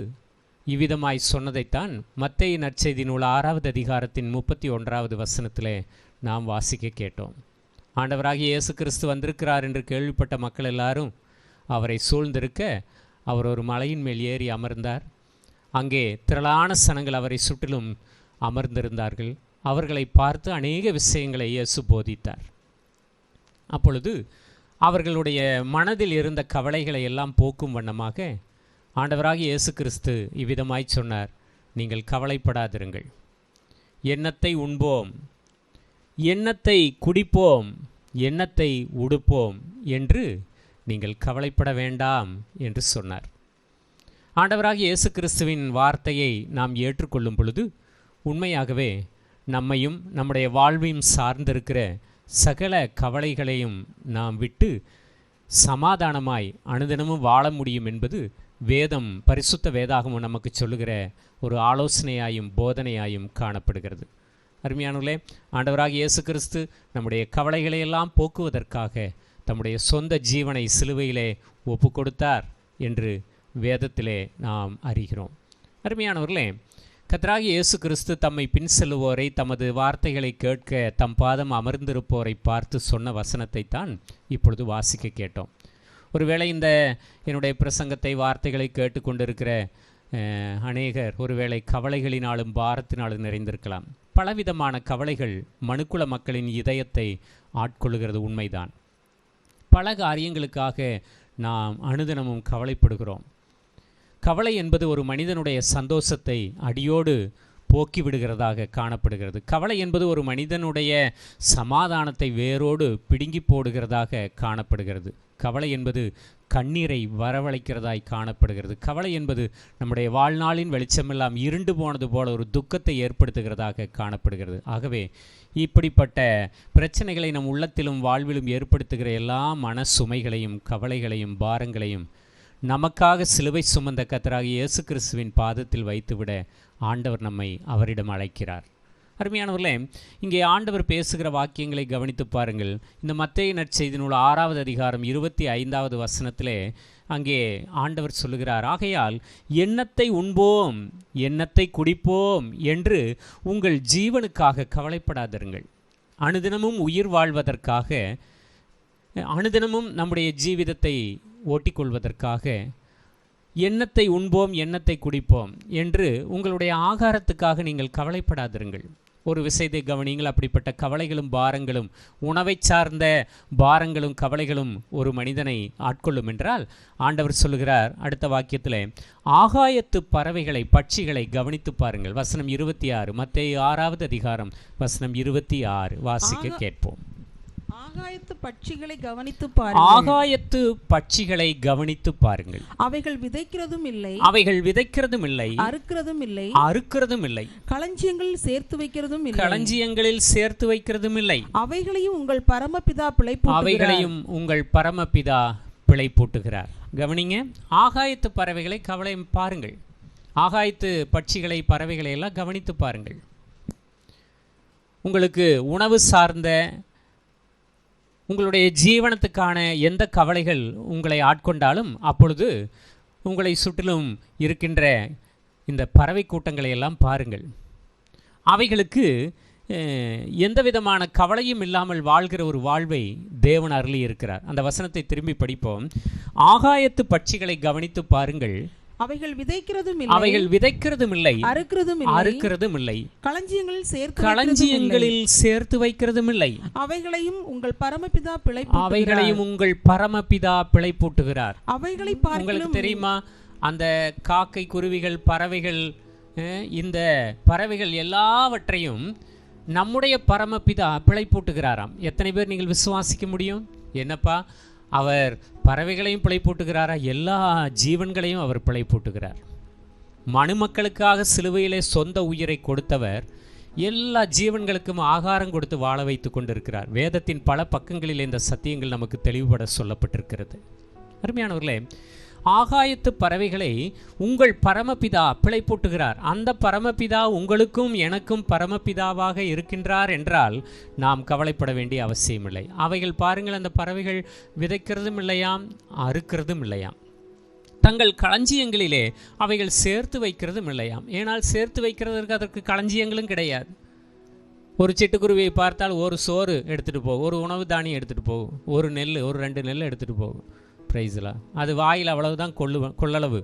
இவ்விதமாய் சொன்னதைத்தான் மத்தேயு நற்செய்தி நூல் 6வது அதிகாரத்தின் 31வது வசனத்திலே நாம் வாசிக்க கேட்டோம். ஆண்டவராகிய இயேசு கிறிஸ்து வந்திருக்கிறார் என்று கேள்விப்பட்ட மக்கள் எல்லாரும் அவரை சூழ்ந்திருக்க அவர் ஒரு மலையின் மேல் ஏறி அமர்ந்தார். அங்கே திரளான சனங்கள் அவரை சுற்றிலும் அமர்ந்திருந்தார்கள். அவர்களை பார்த்து அநேக விஷயங்களை இயேசு போதித்தார். அப்பொழுது அவர்களுடைய மனதில் இருந்த கவலைகளை எல்லாம் போக்கும் வண்ணமாக ஆண்டவராகிய இயேசு கிறிஸ்து இவ்விதமாய் சொன்னார், நீங்கள் கவலைப்படாதிருங்கள். எண்ணத்தை உண்போம், எண்ணத்தை குடிப்போம், எண்ணத்தை உடுப்போம் என்று நீங்கள் கவலைப்பட வேண்டாம் என்று சொன்னார். ஆண்டவராகிய இயேசு கிறிஸ்துவின் வார்த்தையை நாம் ஏற்றுக்கொள்ளும் பொழுது உண்மையாகவே நம்மையும் நம்முடைய வாழ்வையும் சார்ந்திருக்கிற சகல கவலைகளையும் நாம் விட்டு சமாதானமாய் அனுதினமும் வாழ முடியும் என்பது வேதம், பரிசுத்த வேதாகமும் நமக்கு சொல்லுகிற ஒரு ஆலோசனையாயும் போதனையாயும் காணப்படுகிறது. அருமையானவர்களே, ஆண்டவராகிய இயேசு கிறிஸ்து நம்முடைய கவலைகளையெல்லாம் போக்குவதற்காக தம்முடைய சொந்த ஜீவனை சிலுவையிலே ஒப்பு கொடுத்தார் என்று வேதத்திலே நாம் அறிகிறோம். அருமையானவர்களே, கர்த்தராகிய இயேசு கிறிஸ்து தம்மை பின் செல்லுவோரை, தமது வார்த்தைகளை கேட்க தம் பாதம் அமர்ந்திருப்போரை பார்த்து சொன்ன வசனத்தை தான் இப்பொழுது வாசிக்க கேட்டோம். ஒருவேளை இந்த என்னுடைய பிரசங்கத்தை, வார்த்தைகளை கேட்டுக்கொண்டிருக்கிற அநேகர் ஒருவேளை கவலைகளினாலும் பாரத்தினாலும் நிறைந்திருக்கலாம். பலவிதமான கவலைகள் மனுக்குல மக்களின் இதயத்தை ஆட்கொள்ளுகிறது உண்மைதான். பல காரியங்களுக்காக நாம் அனுதினமும் கவலைப்படுகிறோம். கவலை என்பது ஒரு மனிதனுடைய சந்தோஷத்தை அடியோடு போக்கி விடுகிறதாக காணப்படுகிறது. கவலை என்பது ஒரு மனிதனுடைய சமாதானத்தை வேரோடு பிடுங்கி போடுகிறதாக காணப்படுகிறது. கவலை என்பது கண்ணீரை வரவழைக்கிறதாய் காணப்படுகிறது. கவலை என்பது நம்முடைய வாழ்நாளின் வெளிச்சமெல்லாம் இருண்டு போனது போல ஒரு துக்கத்தை ஏற்படுத்துகிறதாக காணப்படுகிறது. ஆகவே இப்படிப்பட்ட பிரச்சனைகளை நம் உள்ளத்திலும் வாழ்விலும் ஏற்படுத்துகிற எல்லா மன சுமைகளையும் கவலைகளையும் பாரங்களையும் நமக்காக சிலுவை சுமந்த கர்த்தராகிய இயேசு கிறிஸ்துவின் பாதத்தில் வைத்துவிட ஆண்டவர் நம்மை அவரிடம் அழைக்கிறார். அருமையானவர்களே, இங்கே ஆண்டவர் பேசுகிற வாக்கியங்களை கவனித்து பாருங்கள். இந்த மத்தேயு நற்செய்தி நூல் 6வது அதிகாரம் 25வது வசனத்திலே அங்கே ஆண்டவர் சொல்லுகிறார், ஆகையால் எண்ணத்தை உண்போம் எண்ணத்தை குடிப்போம் என்று உங்கள் ஜீவனுக்காக கவலைப்படாதிருங்கள். அனுதினமும் உயிர் வாழ்வதற்காக, அனுதினமும் நம்முடைய ஜீவிதத்தை ஓட்டிக்கொள்வதற்காக எண்ணத்தை உண்போம் எண்ணத்தை குடிப்போம் என்று உங்களுடைய ஆகாரத்துக்காக நீங்கள் கவலைப்படாதிருங்கள். ஒரு விஷயத்தை கவனிங்கள். அப்படிப்பட்ட கவலைகளும் பாரங்களும், உணவை சார்ந்த பாரங்களும் கவலைகளும் ஒரு மனிதனை ஆட்கொள்ளும் என்றால் ஆண்டவர் சொல்லுகிறார் அடுத்த வாக்கியத்தில், ஆகாயத்து பறவைகளை பட்சிகளை கவனித்து பாருங்கள். வசனம் 26, மத்தேயு 6வது அதிகாரம் வசனம் 26 வாசிக்க கேட்போம். ஆகாயத்து பட்சிகளை கவனித்து பாருங்கள். ஆகாயத்து பட்சிகளை கவனித்து பாருங்கள். அவைகள் விதைக்கிறதும் இல்லை, அவைகள் விதைக்கிறதும் இல்லை, அறுக்கிறதும் இல்லை, அறுக்கிறதும் இல்லை, களஞ்சியங்களில் சேர்த்து வைக்கிறதும் இல்லை, களஞ்சியங்களில் சேர்த்து வைக்கிறதும் இல்லை. அவைகளையும் உங்கள் பரமபிதா பிழைப்பூட்டுகிறார். அவைகளையும் உங்கள் பரமபிதா பிழைப்பூட்டுகிறார். கவனிங்க, ஆகாயத்து பறவைகளை கவலை பாருங்கள். ஆகாயத்து பட்சிகளை பறவைகளை எல்லாம் கவனித்து பாருங்கள். உங்களுக்கு உணவு சார்ந்த உங்களுடைய ஜீவனத்துக்கான எந்த கவலைகள் உங்களை ஆட்கொண்டாலும் அப்பொழுது உங்களை சுற்றிலும் இருக்கின்ற இந்த பறவை கூட்டங்களை எல்லாம் பாருங்கள். அவைகளுக்கு எந்த விதமான கவலையும் இல்லாமல் வாழ்கிற ஒரு வாழ்வை தேவன் அருளி இருக்கிறார். அந்த வசனத்தை திரும்பி படிப்போம். ஆகாயத்து பட்சிகளை கவனித்து பாருங்கள். அவைகள் விதைக்கிறதும் இல்லை, அவைகள் விதைக்கிறதும் இல்லை, அறுக்கிறதும் இல்லை, களஞ்சியங்களில் சேர்த்து வைக்கிறதும் இல்லை. அவைகளையும் உங்கள் பரமபிதா பிழைப்பூட்டுகிறார். அவைகளையும் உங்கள் பரமபிதா பிழைப்பூட்டுகிறார். அவைகளை உங்களுக்கு தெரியுமா, அந்த காக்கை குருவிகள் பறவைகள், இந்த பறவைகள் எல்லாவற்றையும் நம்முடைய பரமபிதா பிழைப்பூட்டுகிறாராம். எத்தனை பேர் நீங்கள் விசுவாசிக்க முடியும்? என்னப்பா, அவர் பறவைகளையும் பிழைப்பூட்டுகிறாரா? எல்லா ஜீவன்களையும் அவர் பிழைப்பூட்டுகிறார். மனுமக்களுக்காக சிலுவையிலே சொந்த உயிரை கொடுத்தவர் எல்லா ஜீவன்களுக்கும் ஆகாரம் கொடுத்து வாழ வைத்து கொண்டிருக்கிறார். வேதத்தின் பல பக்கங்களில் இந்த சத்தியங்கள் நமக்கு தெளிவுபட சொல்லப்பட்டிருக்கிறது. அருமையானவர்களே, ஆகாயத்து பறவைகளை உங்கள் பரமபிதா பிழைப்பூட்டுகிறார். அந்த பரமபிதா உங்களுக்கும் எனக்கும் பரமபிதாவாக இருக்கின்றார் என்றால் நாம் கவலைப்பட வேண்டிய அவசியமில்லை. அவைகள் பாருங்கள், அந்த பறவைகள் விதைக்கிறதும் இல்லையாம், அறுக்கிறதும் இல்லையாம். தங்கள் களஞ்சியங்களிலே அவைகள் சேர்த்து வைக்கிறதும் இல்லையாம். ஏனால் சேர்த்து வைக்கிறதற்கு அதற்கு களஞ்சியங்களும் கிடையாது. ஒரு சிட்டுக்குருவியை பார்த்தால் ஒரு சோறு எடுத்துகிட்டு போகும், ஒரு உணவு தானியம் எடுத்துகிட்டு போகும், ஒரு நெல், ஒரு 2 நெல் எடுத்துகிட்டு போகும். பிரைஸ்லாம், அது வாயில் அவ்வளவுதான் கொள்ளளவு.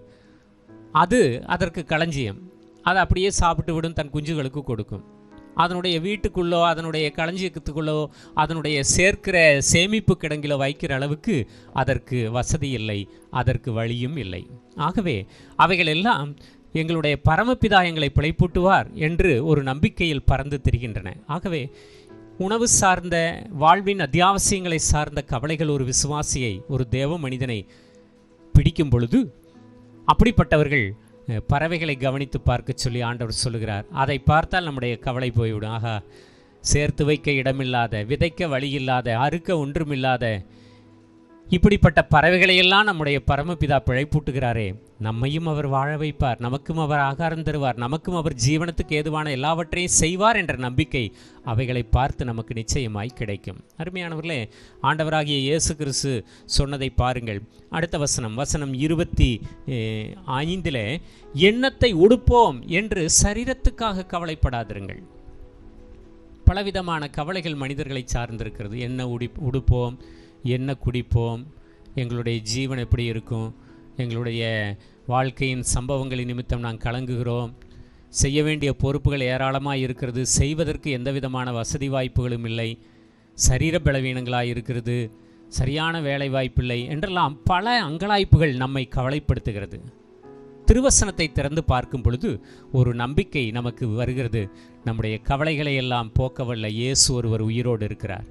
அது அதற்கு களஞ்சியம். அதை அப்படியே சாப்பிட்டு விடும், தன் குஞ்சுகளுக்கு கொடுக்கும். அதனுடைய வீட்டுக்குள்ளோ அதனுடைய களஞ்சியத்துக்குள்ளோ அதனுடைய சேர்க்கிற சேமிப்பு கிடங்கிலோ வைக்கிற அளவுக்கு அதற்கு வசதி இல்லை, அதற்கு வழியும் இல்லை. ஆகவே அவைகள் எல்லாம் எங்களுடைய பரமபிதா எங்களை பிழைப்பூட்டுவார் என்று ஒரு நம்பிக்கையில் பறந்து திரிகின்றன. ஆகவே உணவு சார்ந்த வாழ்வின் அத்தியாவசியங்களை சார்ந்த கவலைகள் ஒரு விசுவாசியை, ஒரு தேவ மனிதனை பிடிக்கும் பொழுது அப்படிப்பட்டவர்கள் பறவைகளை கவனித்து பார்க்க சொல்லி ஆண்டவர் சொல்லுகிறார். அதை பார்த்தால் நம்முடைய கவலை போய்விடும். ஆகா, சேர்த்து வைக்க இடமில்லாத, விதைக்க வழியில்லாத, அறுக்க ஒன்றுமில்லாத இப்படிப்பட்ட பறவைகளையெல்லாம் நம்முடைய பரமபிதா பிழைப்பூட்டுகிறாரே, நம்மையும் அவர் வாழ வைப்பார், நமக்கும் அவர் ஆகாரம் தருவார், நமக்கும் அவர் ஜீவனத்துக்கு ஏதுவான எல்லாவற்றையும் செய்வார் என்ற நம்பிக்கை அவைகளை பார்த்து நமக்கு நிச்சயமாய் கிடைக்கும். அருமையானவர்களே, ஆண்டவராகிய இயேசு கிறிஸ்து சொன்னதை பாருங்கள். அடுத்த வசனம் 25 எண்ணத்தை உடுப்போம் என்று சரீரத்துக்காக கவலைப்படாதிருங்கள். பலவிதமான கவலைகள் மனிதர்களை சார்ந்திருக்கிறது. என்ன உடுப்போம், என்ன குடிப்போம், எங்களுடைய ஜீவன் எப்படி இருக்கும், எங்களுடைய வாழ்க்கையின் சம்பவங்களின் நிமித்தம் நாம் கலங்குகிறோம், செய்ய வேண்டிய பொறுப்புகள் ஏராளமாக இருக்கிறது, செய்வதற்கு எந்த விதமான வசதி வாய்ப்புகளும் இல்லை, சரீர பலவீனங்களாக இருக்கிறது, சரியான வேலை வாய்ப்பில்லை என்றெல்லாம் பல அங்கலாய்ப்புகள் நம்மை கவலைப்படுத்துகிறது. திருவசனத்தை திறந்து பார்க்கும் பொழுது ஒரு நம்பிக்கை நமக்கு வருகிறது. நம்முடைய கவலைகளை எல்லாம் போக்கவல்ல இயேசு ஒருவர் உயிரோடு இருக்கிறார்.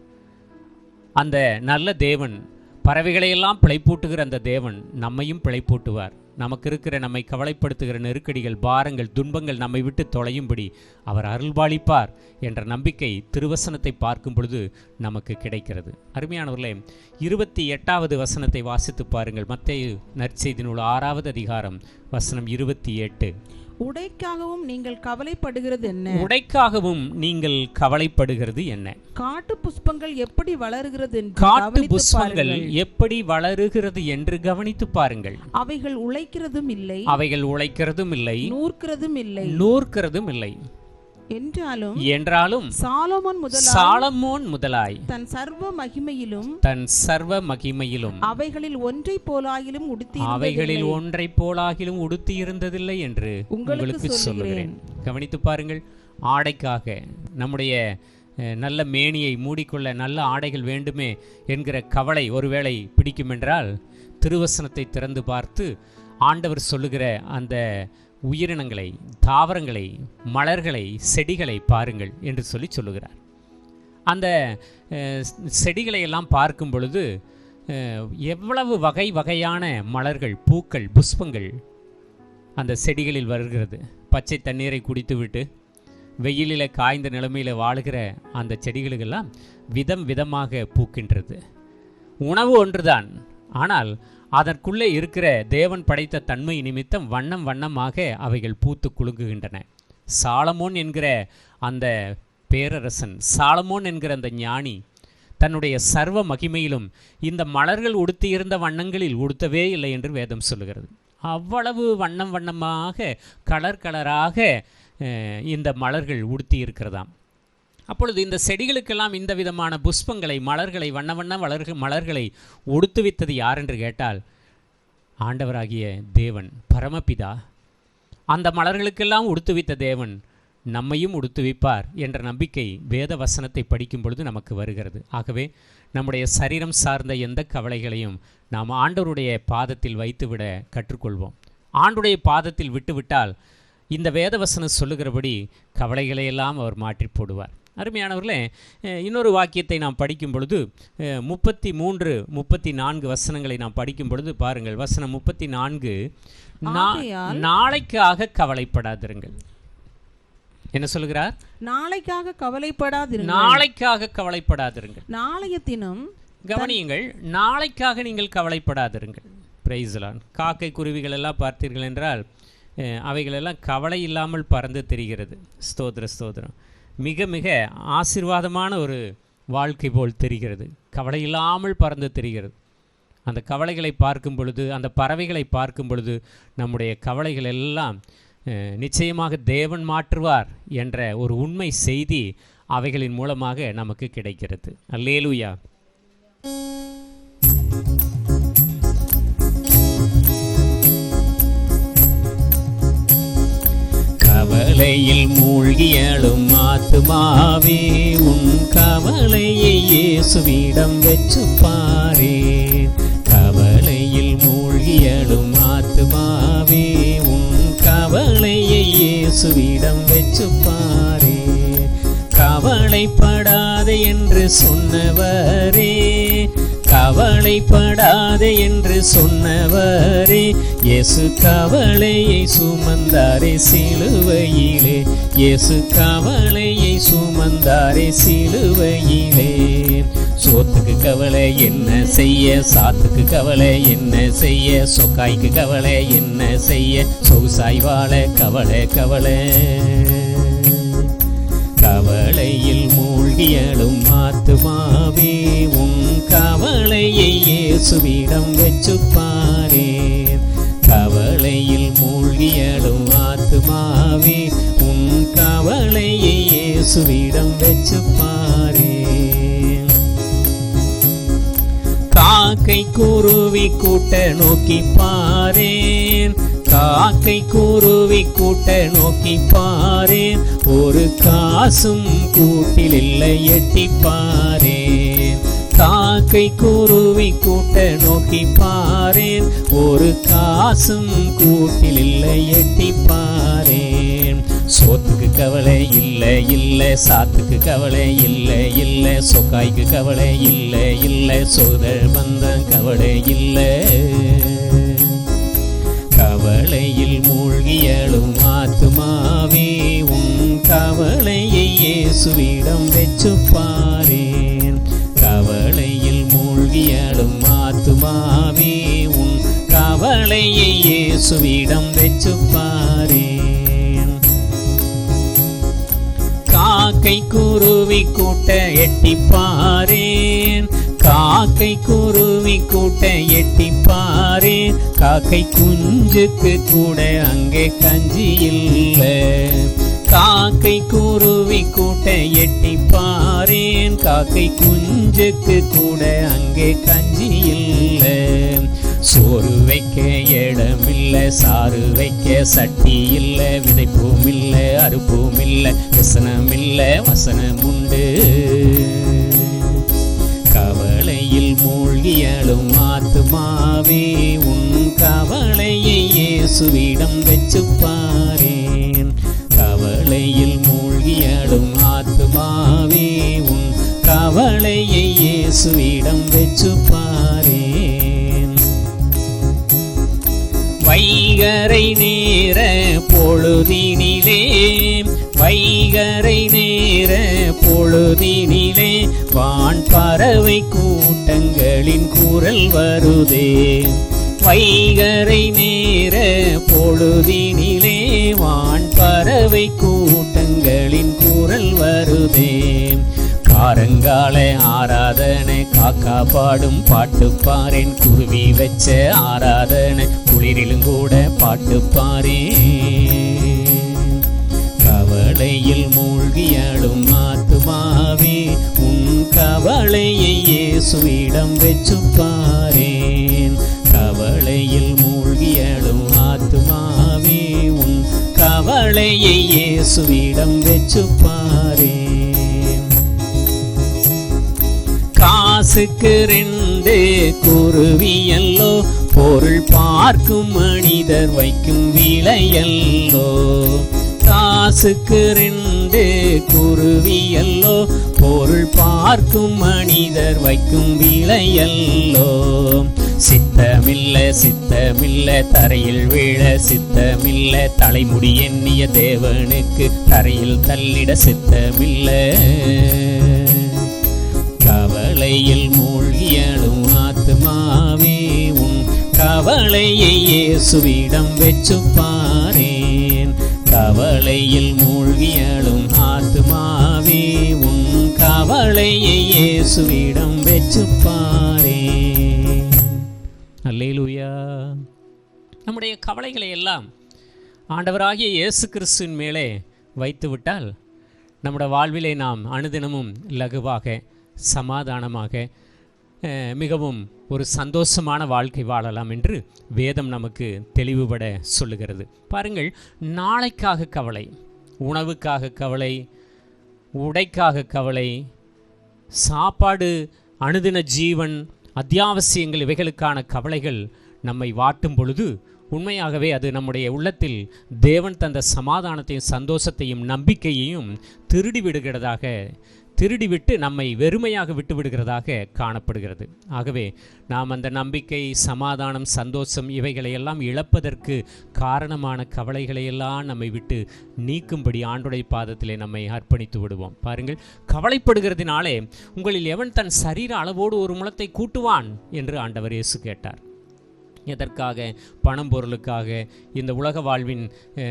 அந்த நல்ல தேவன், பறவைகளையெல்லாம் பிழைப்பூட்டுகிற அந்த தேவன் நம்மையும் பிழைப்பூட்டுவார். நமக்கு இருக்கிற நம்மை கவலைப்படுத்துகிற நெருக்கடிகள், பாரங்கள், துன்பங்கள் நம்மை விட்டு தொலையும்படி அவர் அருள்பாலிப்பார் என்ற நம்பிக்கை திருவசனத்தை பார்க்கும் பொழுது நமக்கு கிடைக்கிறது. அருமையானவர்களே, 28வது வசனத்தை வாசித்து பாருங்கள். மத்தேயு நற்செய்தி நூல் 6வது அதிகாரம் வசனம் 28. உடைக்காகவும் நீங்கள் கவலைப்படுகிறது என்ன? உடைக்காகவும் நீங்கள் கவலைப்படுகிறது என்ன? காட்டு புஷ்பங்கள் எப்படி வளருகிறது என்று காட்டு புஷ்பங்கள் எப்படி வளருகிறது என்று கவனித்து பாருங்கள். அவைகள் உழைக்கிறதும் இல்லை, அவைகள் உழைக்கிறதும் இல்லை, நூற்கிறதும் இல்லை. என்றாலும் சாலமோன் முதலாய் தன் சர்வ மகிமையிலும் அவைகளில் ஒன்றை போலாகிலும் உடுத்தி இருந்ததில்லை என்று உங்களுக்கு சொல்லுகிறேன். கவனித்து பாருங்கள். ஆடைக்காக, நம்முடைய நல்ல மேனியை மூடிக்கொள்ள நல்ல ஆடைகள் வேண்டுமே என்கிற கவலை ஒருவேளை பிடிக்கும் என்றால், திருவசனத்தை திறந்து பார்த்து ஆண்டவர் சொல்லுகிற அந்த உயிரினங்களை, தாவரங்களை, மலர்களை, செடிகளை பாருங்கள் என்று சொல்லுகிறார். அந்த செடிகளை எல்லாம் பார்க்கும் பொழுது எவ்வளவு வகை வகையான மலர்கள், பூக்கள், புஷ்பங்கள் அந்த செடிகளில் வருகிறது. பச்சை தண்ணீரை குடித்துவிட்டு வெயிலில் காய்ந்த நிலைமையில் வாழுகிற அந்த செடிகளுக்கெல்லாம் விதம் விதமாக பூக்கின்றது. உணவு ஒன்றுதான், ஆனால் அதற்குள்ளே இருக்கிற தேவன் படைத்த தன்மை நிமித்தம் வண்ணம் வண்ணமாக அவைகள் பூத்து குலுங்குகின்றன. சாலமோன் என்கிற அந்த பேரரசன், சாலமோன் என்கிற அந்த ஞானி தன்னுடைய சர்வ மகிமையிலும் இந்த மலர்கள் உடுத்தியிருந்த வண்ணங்களில் உடுத்தவே இல்லை என்று வேதம் சொல்லுகிறது. அவ்வளவு வண்ணம் வண்ணமாக, கலர் கலராக இந்த மலர்கள் உடுத்தி இருக்கிறதாம். அப்பொழுது இந்த செடிகளுக்கெல்லாம் இந்த விதமான புஷ்பங்களை, மலர்களை, வண்ண வண்ண மலர்களை உடுத்துவித்தது யார் என்று கேட்டால், ஆண்டவராகிய தேவன், பரமபிதா. அந்த மலர்களுக்கெல்லாம் உடுத்துவித்த தேவன் நம்மையும் உடுத்துவிப்பார் என்ற நம்பிக்கை வேத வசனத்தை படிக்கும் பொழுது நமக்கு வருகிறது. ஆகவே நம்முடைய சரீரம் சார்ந்த எந்த கவலைகளையும் நாம் ஆண்டவருடைய பாதத்தில் வைத்துவிட கற்றுக்கொள்வோம். ஆண்டுடைய பாதத்தில் விட்டுவிட்டால் இந்த வேதவசனம் சொல்லுகிறபடி கவலைகளையெல்லாம் அவர் மாற்றி போடுவார். அருமையானவர்களே, இன்னொரு வாக்கியத்தை நாம் படிக்கும் பொழுது 33, 34 வசனங்களை நாம் படிக்கும் பொழுது பாருங்கள். வசனம் 34, நாளைக்காக கவலைப்படாதிருங்கள். என்ன சொல்லுகிறார்? நாளைக்காக கவலைப்படாதிருங்கள். நாளையத்தினும் கவனியுங்கள், நாளைக்காக நீங்கள் கவலைப்படாதிருங்கள். Price the Lord. காக்கை குருவிகள் எல்லாம் பார்த்தீர்கள் என்றால் அவைகளெல்லாம் கவலை இல்லாமல் பறந்து தெரிகிறது. ஸ்தோத்திரம். மிக மிக ஆசீர்வாதமான ஒரு வாழ்க்கை போல் தெரிகிறது. கவலை இல்லாமல் பறந்து தெரிகிறது. அந்த கவலைகளை பார்க்கும் பொழுது, அந்த பறவைகளை பார்க்கும் பொழுது நம்முடைய கவலைகள் எல்லாம் நிச்சயமாக தேவன் மாற்றுவார் என்ற ஒரு உண்மை செய்தி அவைகளின் மூலமாக நமக்கு கிடைக்கிறது. அல்லேலூயா. கவலையில் மூழ்கியலும் ஆத்துமாவே, உன் கவலையை இயேசுவிடம் வெச்சு பாரே. கவலையில் மூழ்கியலும் ஆத்துமாவே, உன் கவலையை இயேசுவிடம் வெச்சு பாரே. கவலைப்படாதே என்று சொன்னவரே, கவலைப்படாதே என்று சொன்னவரே, இயேசு கவலையை சுமந்தாரே சிலுவையிலே. இயேசு கவலையை சுமந்தாரே சிலுவையிலே. சோத்துக்கு கவலை என்ன செய்ய, சாத்துக்கு கவலை என்ன செய்ய, சொக்காய்க்கு கவலை என்ன செய்ய, சொகுசாய் வாழ கவலை. கவலையில் மூழ்கியலும் ஆத்துமாவே, உன் கவலையை இயேசுவிடம் வெச்சு பாரே. கவலையில் மூழ்கியலும் ஆத்துமாவே, உன் கவலையை இயேசுவிடம் வெச்சு பாரே. காக்கை குருவி கூட்ட நோக்கி பாரேன், காக்கை குருவி கூட்ட நோக்கி பாரேன், ஒரு காசும் கூட்டில் இல்லை எட்டி பாரேன். காக்கை குருவி கூட்ட நோக்கி பாரேன், ஒரு காசும் கூட்டில் இல்லை எட்டி பாரேன். சோத்துக்கு கவலை இல்லை இல்லை, சாத்துக்கு கவலை இல்லை இல்லை, சொக்காய்க்கு கவலை இல்லை இல்லை, சோதர் பந்தம் கவலை இல்லை. கவலையில் மூழ்கியலும் ஆத்துமாவே, உன் கவலையை இயேசுவிடம் வெச்சு பாரேன். கவலையில் மூழ்கியலும் ஆத்துமாவே, உன் கவலையை இயேசுவிடம் வெச்சு பாரேன். காக்கை குருவி கூட்ட எட்டி பாரேன், காக்கை குருவி கூட்ட எட்டி பாரேன். காக்கை குஞ்சுக்கு கூட அங்கே கஞ்சி இல்லை. காக்கை குருவி கூட்ட எட்டி பாரேன், காக்கை குஞ்சுக்கு கூட அங்கே கஞ்சி இல்லை. சோறு வைக்க இடமில்லை, சாறு வைக்க சட்டி இல்லை, விதைப்பும் இல்லை, அறுப்பும் இல்லை, வசனம் இல்லை, வசனம் உண்டு. கவலையில் மூழ்கியலும் ஆத்துமாவே, உன் கவலையை இயேசுவிடம் வெச்சு பாரேன். கவலையில் மூழ்கியலும் ஆத்துமாவே, உன் கவலையை இயேசுவிடம் வெச்சு பாரேன். வைகரை நேர பொழுதினிலே, வைகரை நேர பொழுதினிலே, வான் பறவை கூட்டங்களின் குரல் வருதே. வைகரை நேர பொழுதினிலே, வான் பறவை கூட்டங்களின் குரல் வருதே. காரங்கால ஆராதனை காக்கா பாடும் பாட்டு பாரேன், குருவி வச்ச ஆராதனை குளிரிலும் கூட பாட்டு பாரேன். கவலையில் மூழ்கியலும் ஆத்துமாவே, உன் கவலையை இயேசுவிடம் வெச்சு பாரேன். கவலையில் மூழ்கியலும் ஆத்துமாவே, உன் கவலையை இயேசுவிடம் வெச்சு பாரேன். காசுக்கு 2 குருவியல்லோ, பொருள் பார்க்கும் மனிதர் வைக்கும் விலையல்லோ. காசுக்கு 2 குருவியல்லோ, பொருள் பார்க்கும் மனிதர் வைக்கும் விலையல்லோ. சித்தமில்ல சித்தமில்ல, தரையில் வீழ சித்தமில்ல, தலைமுடி எண்ணிய தேவனுக்கு தரையில் தள்ளிட சித்தமில்ல. கவலையில் மூழ்கியலும் ஆத்துமாவே, உன் கவலையை இயேசுவிடம் வெச்சு பாரேன். கவலையில் மூழ்கியலும் ஆத்துமாவே, உன் கவலையை இயேசுவிடம் வெச்சு பாரேன். அல்லேலூயா. நம்முடைய கவலைகளை எல்லாம் ஆண்டவராகிய இயேசு கிறிஸ்துவின் மேலே வைத்துவிட்டால் நம்முடைய வாழ்விலே நாம் அனுதினமும் லகுவாக சமாதானமாக மிகவும் ஒரு சந்தோஷமான வாழ்க்கை வாழலாம் என்று வேதம் நமக்கு தெளிவுபட சொல்லுகிறது. பாருங்கள், நாளைக்காக கவலை, உணவுக்காக கவலை, உடைக்காக கவலை, சாப்பாடு, அனுதின ஜீவன், அத்தியாவசியங்கள், இவைகளுக்கான கவலைகள் நம்மை வாட்டும் பொழுது உண்மையாகவே அது நம்முடைய உள்ளத்தில் தேவன் தந்த சமாதானத்தையும் சந்தோஷத்தையும் நம்பிக்கையையும் திருடிவிட்டு நம்மை வெறுமையாக விட்டு விடுகிறதாக காணப்படுகிறது. ஆகவே நாம் அந்த நம்பிக்கை, சமாதானம், சந்தோஷம் இவைகளையெல்லாம் இழப்பதற்கு காரணமான கவலைகளையெல்லாம் நம்மை விட்டு நீக்கும்படி ஆண்டுடைய பாதத்திலே நம்மை அர்ப்பணித்து விடுவோம். பாருங்கள், கவலைப்படுகிறதினாலே உங்களில் எவன் தன் சரீர அளவோடு ஒரு முழத்தை கூட்டுவான் என்று ஆண்டவர் இயேசு கேட்டார். எதற்காக? பணம் பொருளுக்காக, இந்த உலக வாழ்வின்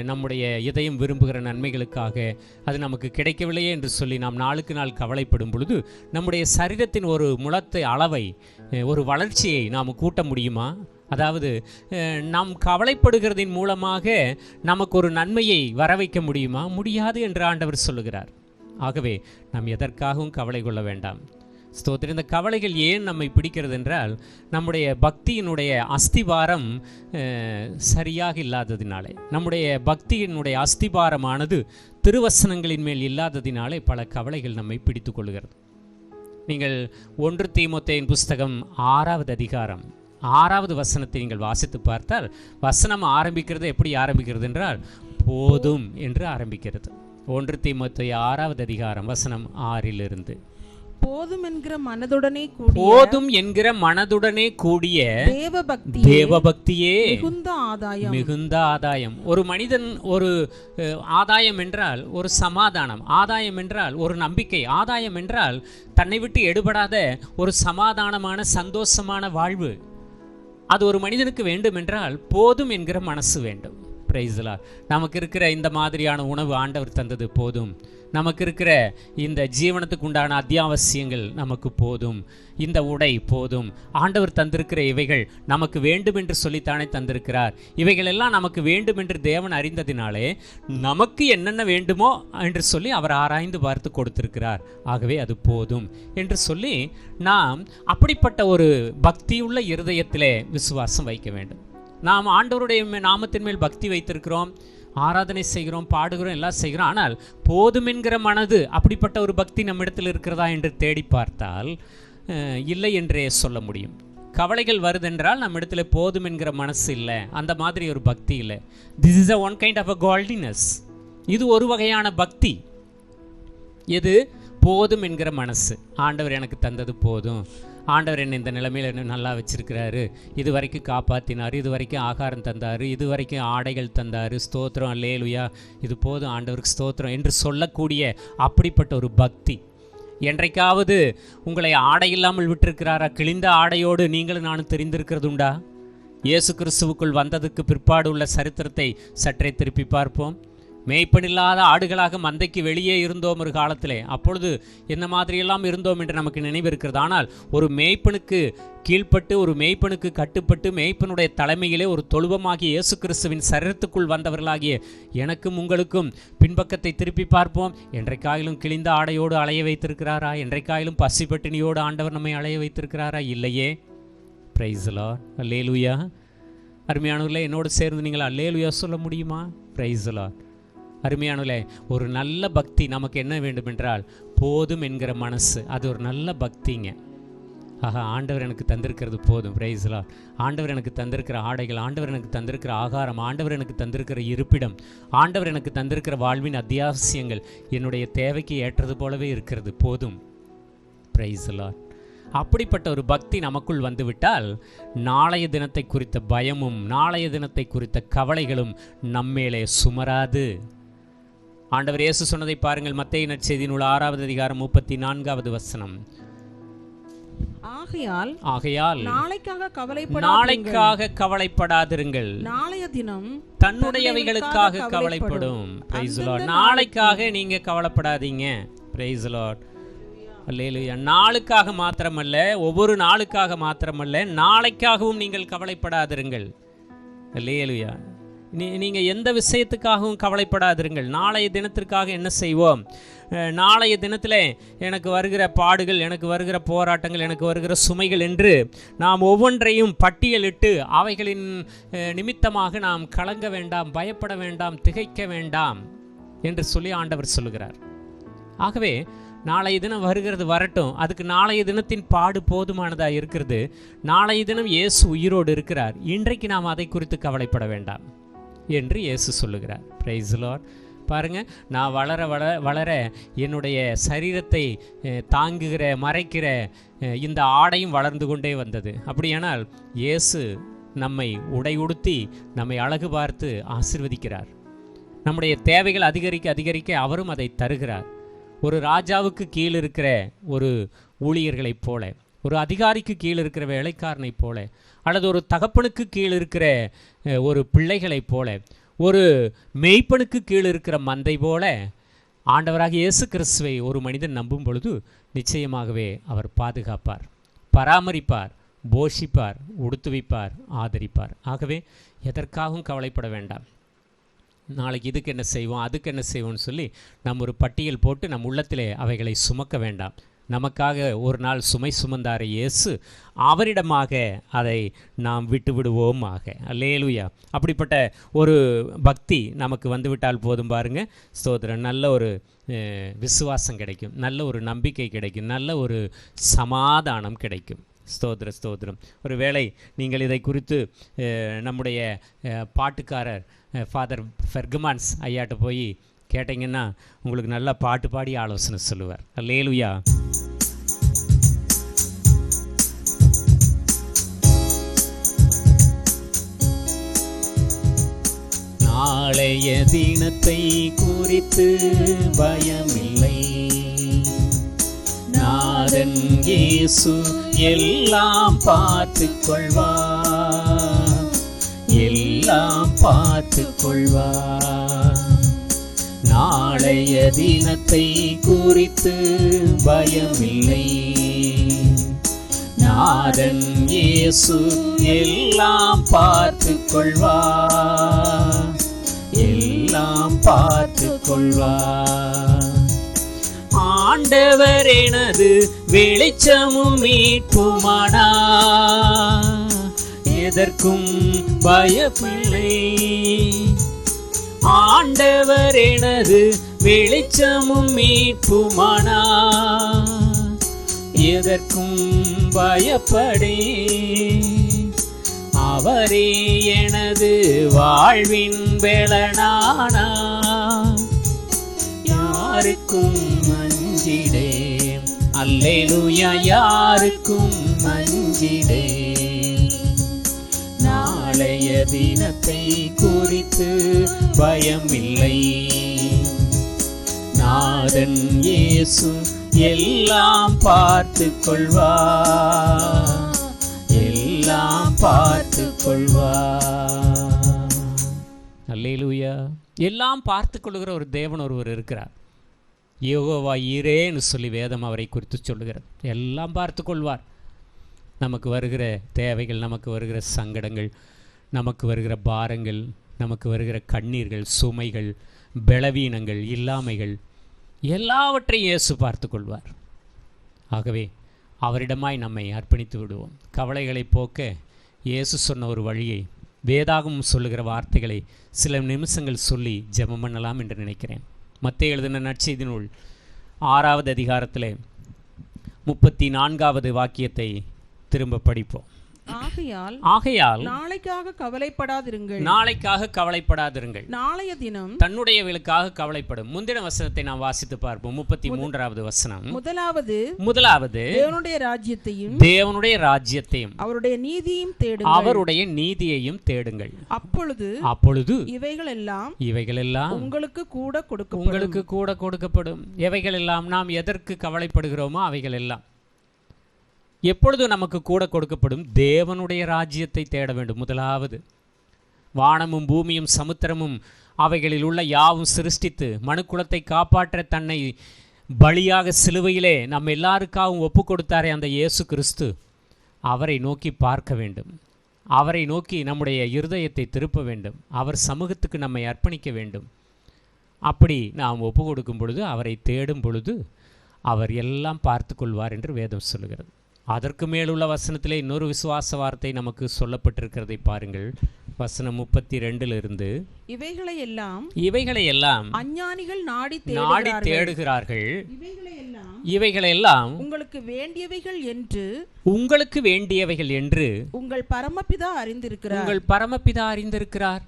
நம்முடைய இதயம் விரும்புகிற நன்மைகளுக்காக. அது நமக்கு கிடைக்கவில்லையே என்று சொல்லி நாம் நாளுக்கு நாள் கவலைப்படும் பொழுது நம்முடைய சரீரத்தின் ஒரு முழத்தை அளவை, ஒரு வளர்ச்சியை நாம் கூட்ட முடியுமா? அதாவது நாம் கவலைப்படுகிறதின் மூலமாக நமக்கு ஒரு நன்மையை வர வைக்க முடியுமா? முடியாது என்று ஆண்டவர் சொல்லுகிறார். ஆகவே நாம் எதற்காகவும் கவலை கொள்ள வேண்டாம். ஸ்தோத்திரம். இந்த கவலைகள் ஏன் நம்மை பிடிக்கிறது என்றால், நம்முடைய பக்தியினுடைய அஸ்திபாரம் சரியாக இல்லாததினாலே, நம்முடைய பக்தியினுடைய அஸ்திபாரமானது திருவசனங்களின் மேல் இல்லாததினாலே பல கவலைகள் நம்மை பிடித்து கொள்கிறது. நீங்கள் 1 தீமோத்தேயின் புஸ்தகம் 6வது அதிகாரம் 6வது வசனத்தை நீங்கள் வாசித்து பார்த்தால், வசனம் ஆரம்பிக்கிறது எப்படி ஆரம்பிக்கிறது என்றால், போதும் என்று ஆரம்பிக்கிறது. 1 தீமோத்தேயு 6வது அதிகாரம் வசனம் 6 போதும் என்கிற மனதுடனே கூடிய, போதும் என்கிற மனதுடனே கூடிய தேவபக்தியே மிகுந்த ஆதாயம். ஒரு மனிதன் ஒரு ஆதாயம் என்றால் ஒரு சமாதானம், ஆதாயம் என்றால் ஒரு நம்பிக்கை, ஆதாயம் என்றால் தன்னை விட்டு எடுபடாத ஒரு சமாதானமான சந்தோஷமான வாழ்வு. அது ஒரு மனிதனுக்கு வேண்டும் என்றால் போதும் என்கிற மனசு வேண்டும். Price the Lord. நமக்கு இருக்கிற இந்த மாதிரியான உணவு ஆண்டவர் தந்தது போதும். நமக்கு இருக்கிற இந்த ஜீவனத்துக்கு உண்டான அத்தியாவசியங்கள் நமக்கு போதும். இந்த உடை போதும். ஆண்டவர் தந்திருக்கிற இவைகள் நமக்கு வேண்டும் என்று சொல்லித்தானே தந்திருக்கிறார். இவைகள் எல்லாம் நமக்கு வேண்டும் என்று தேவன் அறிந்ததினாலே நமக்கு என்னென்ன வேண்டுமோ என்று சொல்லி அவர் ஆராய்ந்து பார்த்து கொடுத்திருக்கிறார். ஆகவே அது போதும் என்று சொல்லி நாம் அப்படிப்பட்ட ஒரு பக்தியுள்ள இருதயத்திலே விசுவாசம் வைக்க வேண்டும். நாம் ஆண்டவருடைய நாமத்தின் மேல் பக்தி வைத்திருக்கிறோம், ஆராதனை செய்கிறோம், பாடுகிறோம், எல்லாம் செய்கிறோம். ஆனால் போதும் என்கிற மனது, அப்படிப்பட்ட ஒரு பக்தி நம்மிடத்தில் இருக்கிறதா என்று தேடி பார்த்தால் இல்லை என்றே சொல்ல முடியும். கவலைகள் வருதென்றால் நம்மிடத்துல போதும் என்கிற மனசு இல்லை, அந்த மாதிரி ஒரு பக்தி இல்லை. This is one kind of a godliness. இது ஒரு வகையான பக்தி. எது? போதும் என்கிற மனசு. ஆண்டவர் எனக்கு தந்தது போதும், ஆண்டவர் என்னை இந்த நிலைமையில் என்ன நல்லா வச்சிருக்கிறாரு, இது வரைக்கும் காப்பாற்றினார், இது வரைக்கும் ஆகாரம் தந்தார், இது வரைக்கும் ஆடைகள் தந்தார், ஸ்தோத்திரம், அல்லேலுயா, இது போதும் ஆண்டவருக்கு ஸ்தோத்திரம் என்று சொல்லக்கூடிய அப்படிப்பட்ட ஒரு பக்தி. என்றைக்காவது உங்களை ஆடை இல்லாமல் விட்டிருக்கிறாரா? கிழிந்த ஆடையோடு நீங்களும் நானும் தெரிந்திருக்கிறது உண்டா? இயேசு கிறிஸ்துவுக்குள் வந்ததுக்கு பிற்பாடு உள்ள சரித்திரத்தை சற்றே திருப்பி பார்ப்போம். மேய்ப்பனில்லாத ஆடுகளாக மந்தைக்கு வெளியே இருந்தோம் ஒரு காலத்திலே. அப்பொழுது என்ன மாதிரியெல்லாம் இருந்தோம் என்று நமக்கு நினைவு இருக்கிறது. ஆனால் ஒரு மேய்ப்பனுக்கு கீழ்ப்பட்டு, ஒரு மேய்ப்பனுக்கு கட்டுப்பட்டு, மேய்ப்பனுடைய தலைமையிலே ஒரு தொழுவமாகிய இயேசு கிறிஸ்துவின் சரீரத்துக்குள் வந்தவர்களாகிய எனக்கும் உங்களுக்கும் பின்பக்கத்தை திருப்பி பார்ப்போம். என்றைக்காயிலும் கிழிந்த ஆடையோடு அலைய வைத்திருக்கிறாரா? என்றைக்காயிலும் பசிப்பட்டினியோடு ஆண்டவர் நம்மை அலைய வைத்திருக்கிறாரா? இல்லையே. Praise the Lord. அல்லேலூயா. அருமையானவர்களே, என்னோடு சேர்ந்து நீங்கள் அல்லேலூயா சொல்ல முடியுமா? Praise the Lord. அருமையானவர்களே, ஒரு நல்ல பக்தி நமக்கு என்ன வேண்டும் என்றால் போதும் என்கிற மனசு. அது ஒரு நல்ல பக்திங்க. ஆஹா, ஆண்டவர் எனக்கு தந்திருக்கிறது போதும். Price the Lord. ஆண்டவர் எனக்கு தந்திருக்கிற ஆடைகள், ஆண்டவர் எனக்கு தந்திருக்கிற ஆகாரம், ஆண்டவர் எனக்கு தந்திருக்கிற இருப்பிடம், ஆண்டவர் எனக்கு தந்திருக்கிற வாழ்வின் அத்தியாவசியங்கள் என்னுடைய தேவைக்கு ஏற்றது போலவே இருக்கிறது, போதும். Price the Lord. அப்படிப்பட்ட ஒரு பக்தி நமக்குள் வந்துவிட்டால் நாளைய தினத்தை குறித்த பயமும் நாளைய தினத்தை குறித்த கவலைகளும் நம்மேலே சுமராது. ஆண்டவர் இயேசு சொன்னதை பாருங்கள். மத்தேயு நற்செய்தி நூல் 6வது அதிகாரம் 34வது வசனம். ஆகையால் நாளைக்காக கவலைப்படாதிருங்கள், நாளைய தினம் தன்னுடையவைகளுக்காக கவலைப்படும். Price the Lord. நாளைக்காக நீங்க கவலைப்படாதீங்க. Praise the Lord. அல்லேலூயா. நாளுக்காக மாத்திரமல்ல, ஒவ்வொரு நாளுக்காக மாத்திரமல்ல, நாளைக்காகவும் நீங்கள் கவலைப்படாதிருங்கள். அல்லேலூயா. நீங்கள் எந்த விஷயத்துக்காகவும் கவலைப்படாதிருங்கள். நாளைய தினத்திற்காக என்ன செய்வோம்? நாளைய தினத்தில் எனக்கு வருகிற பாடுகள், எனக்கு வருகிற போராட்டங்கள், எனக்கு வருகிற சுமைகள் என்று நாம் ஒவ்வொன்றையும் பட்டியலிட்டு அவைகளின் நிமித்தமாக நாம் கலங்க வேண்டாம், பயப்பட வேண்டாம், திகைக்க வேண்டாம் என்று சொல்லி ஆண்டவர் சொல்லுகிறார். ஆகவே நாளைய தினம் வருகிறது வரட்டும், அதுக்கு நாளைய தினத்தின் பாடு போதுமானதாக இருக்கிறது. நாளைய தினம் இயேசு உயிரோடு இருக்கிறார், இன்றைக்கு நாம் அதை குறித்து கவலைப்பட வேண்டாம் என்று இயேசு சொல்லுகிறார். Price the Lord. பாருங்க, நான் வளர வளர வளர என்னுடைய சரீரத்தை தாங்குகிற மறைக்கிற இந்த ஆடையும் வளர்ந்து கொண்டே வந்தது. அப்படியானால் இயேசு நம்மை உடை உடுத்தி நம்மை அழகு பார்த்து ஆசீர்வதிக்கிறார். நம்முடைய தேவைகள் அதிகரிக்க அதிகரிக்க அவரும் அதை தருகிறார். ஒரு ராஜாவுக்கு கீழ் இருக்கிற ஒரு ஊழியர்களைப் போல, ஒரு அதிகாரிக்கு கீழ் இருக்கிற வேலைக்காரனைப் போல, அல்லது ஒரு தகப்பனுக்கு கீழ் இருக்கிற ஒரு பிள்ளைகளைப் போல, ஒரு மேய்ப்பனுக்கு கீழ் இருக்கிற மந்தை போல ஆண்டவராக இயேசு கிறிஸ்துவை ஒரு மனிதன் நம்பும் பொழுது நிச்சயமாகவே அவர் பாதுகாப்பார், பராமரிப்பார், போஷிப்பார், உடுத்துவிப்பார், ஆதரிப்பார். ஆகவே எதற்காகவும் கவலைப்பட வேண்டாம். நாளைக்கு இதுக்கு என்ன செய்வோம், அதுக்கு என்ன செய்வோம்னு சொல்லி நம்ம ஒரு பட்டியல் போட்டு நம் உள்ளத்திலே அவைகளை சுமக்க வேண்டாம். நமக்காக ஒரு நாள் சுமை சுமந்தார் இயேசு, அவரிடமாக அதை நாம் விட்டு விடுவோமாக. அல்லேலூயா. அப்படிப்பட்ட ஒரு பக்தி நமக்கு வந்துவிட்டால் போதும் பாருங்க, ஸ்தோத்திரம், நல்ல ஒரு விசுவாசம் கிடைக்கும், நல்ல ஒரு நம்பிக்கை கிடைக்கும், நல்ல ஒரு சமாதானம் கிடைக்கும். ஸ்தோத்திரம் ஸ்தோத்திரம். ஒரு வேளை நீங்கள் இதை குறித்து நம்முடைய பாட்டுக்காரர் ஃபாதர் ஃபெர்கமான்ஸ் ஐயாட்ட போய் கேட்டிங்கன்னா உங்களுக்கு நல்லா பாட்டு பாடி ஆலோசனை சொல்லுவார். அல்லேலூயா. நாளைய தினத்தை குறித்து பயமில்லை, நாதன் இயேசு எல்லாம் பார்த்துக் கொள்வார், எல்லாம் பார்த்துக் கொள்வார். நாளைய தினத்தை குறித்து பயமில்லை, நாதன் இயேசு எல்லாம் பார்த்துக் கொள்வார், எல்லாம் பார்த்துக் கொள்வார். ஆண்டவர் எனது வெளிச்சமும் மீட்புமானார், எதற்கும் பயமில்லை. ஆண்டவர் எனது வெளிச்சமும் மீட்புமானார், எதற்கும் பயப்படே. அவரே எனது வாழ்வின் பெலனானார், யாருக்கும் மஞ்சிடே. அல்லேலூயா. யாருக்கும் மஞ்சிடே. நாளைய தினத்தை குறித்து பயமில்லை, நாதன் இயேசு எல்லாம் பார்த்துக் கொள்வார், எல்லாம் பார்த்துக் கொள்வார். அல்லேலூயா. எல்லாம் பார்த்து கொள்ளுகிற ஒரு தேவன் ஒருவர் இருக்கிறார். யெகோவா ஈரேன்னு சொல்லி வேதம் அவரை குறித்து சொல்லுகிறது. எல்லாம் பார்த்து கொள்வார். நமக்கு வருகிற தேவைகள், நமக்கு வருகிற சங்கடங்கள், நமக்கு வருகிற பாரங்கள், நமக்கு வருகிற கண்ணீர்கள், சுமைகள், பலவீனங்கள், இல்லாமைகள் எல்லாவற்றையும் இயேசு பார்த்து கொள்வார். ஆகவே அவரிடமாய் நம்மை அர்ப்பணித்து விடுவோம். கவலைகளை போக்க இயேசு சொன்ன ஒரு வழியை, வேதாகமம் சொல்லுகிற வார்த்தைகளை சில நிமிஷங்கள் சொல்லி ஜெபம் பண்ணலாம் என்று நினைக்கிறேன். மத்தேயு எழுதின நற்செய்தி நூல் 6வது அதிகாரத்திலே 34வது வாக்கியத்தை திரும்ப படிப்போம். ஆகையால் நாளைக்காக கவலைப்படாதிருங்கள், நாளைக்காக கவலைப்படாதிருங்கள். நாளைய தினம் தன்னுடையவர்களுக்காக கவலைப்படும். முந்தின வசனத்தை நாம் வாசித்து பார்ப்போம். 33வது வசனம். முதலாவது தேவனுடைய ராஜ்யத்தையும் அவருடைய நீதியையும் தேடுங்கள், அவருடைய நீதியையும் தேடுங்கள். அப்பொழுது இவைகளெல்லாம் உங்களுக்கு கூட கொடுக்கப்படும். எவைகளெல்லாம் நாம் எதற்கு கவலைப்படுகிறோமோ அவைகள் எல்லாம் எப்பொழுது நமக்கு கூட கொடுக்கப்படும்? தேவனுடைய ராஜ்யத்தை தேட வேண்டும். முதலாவது வானமும் பூமியும் சமுத்திரமும் அவைகளில் உள்ள யாவும் சிருஷ்டித்து மனுக்குலத்தை காப்பாற்ற தன்னை பலியாக சிலுவையிலே நம்ம எல்லாருக்காகவும் ஒப்பு கொடுத்தாரே அந்த இயேசு கிறிஸ்து, அவரை நோக்கி பார்க்க வேண்டும். அவரை நோக்கி நம்முடைய இருதயத்தை திருப்ப வேண்டும். அவர் சமூகத்துக்கு நம்மை அர்ப்பணிக்க வேண்டும். அப்படி நாம் ஒப்பு கொடுக்கும் பொழுது, அவரை தேடும் பொழுது அவர் எல்லாம் பார்த்து கொள்வார் என்று வேதம் சொல்லுகிறது. அதற்கு மேலுள்ள வசனத்திலே இன்னொரு விசுவாச வார்த்தை நமக்கு சொல்லப்பட்டிருக்கிறதை பாருங்கள். வசனம் 32 இவைகளையெல்லாம் அஞ்ஞானிகள் நாடி தேடுகிறார்கள். இவைகளெல்லாம் உங்களுக்கு வேண்டியவைகள் என்று உங்கள் பரமபிதா அறிந்திருக்கிறார்.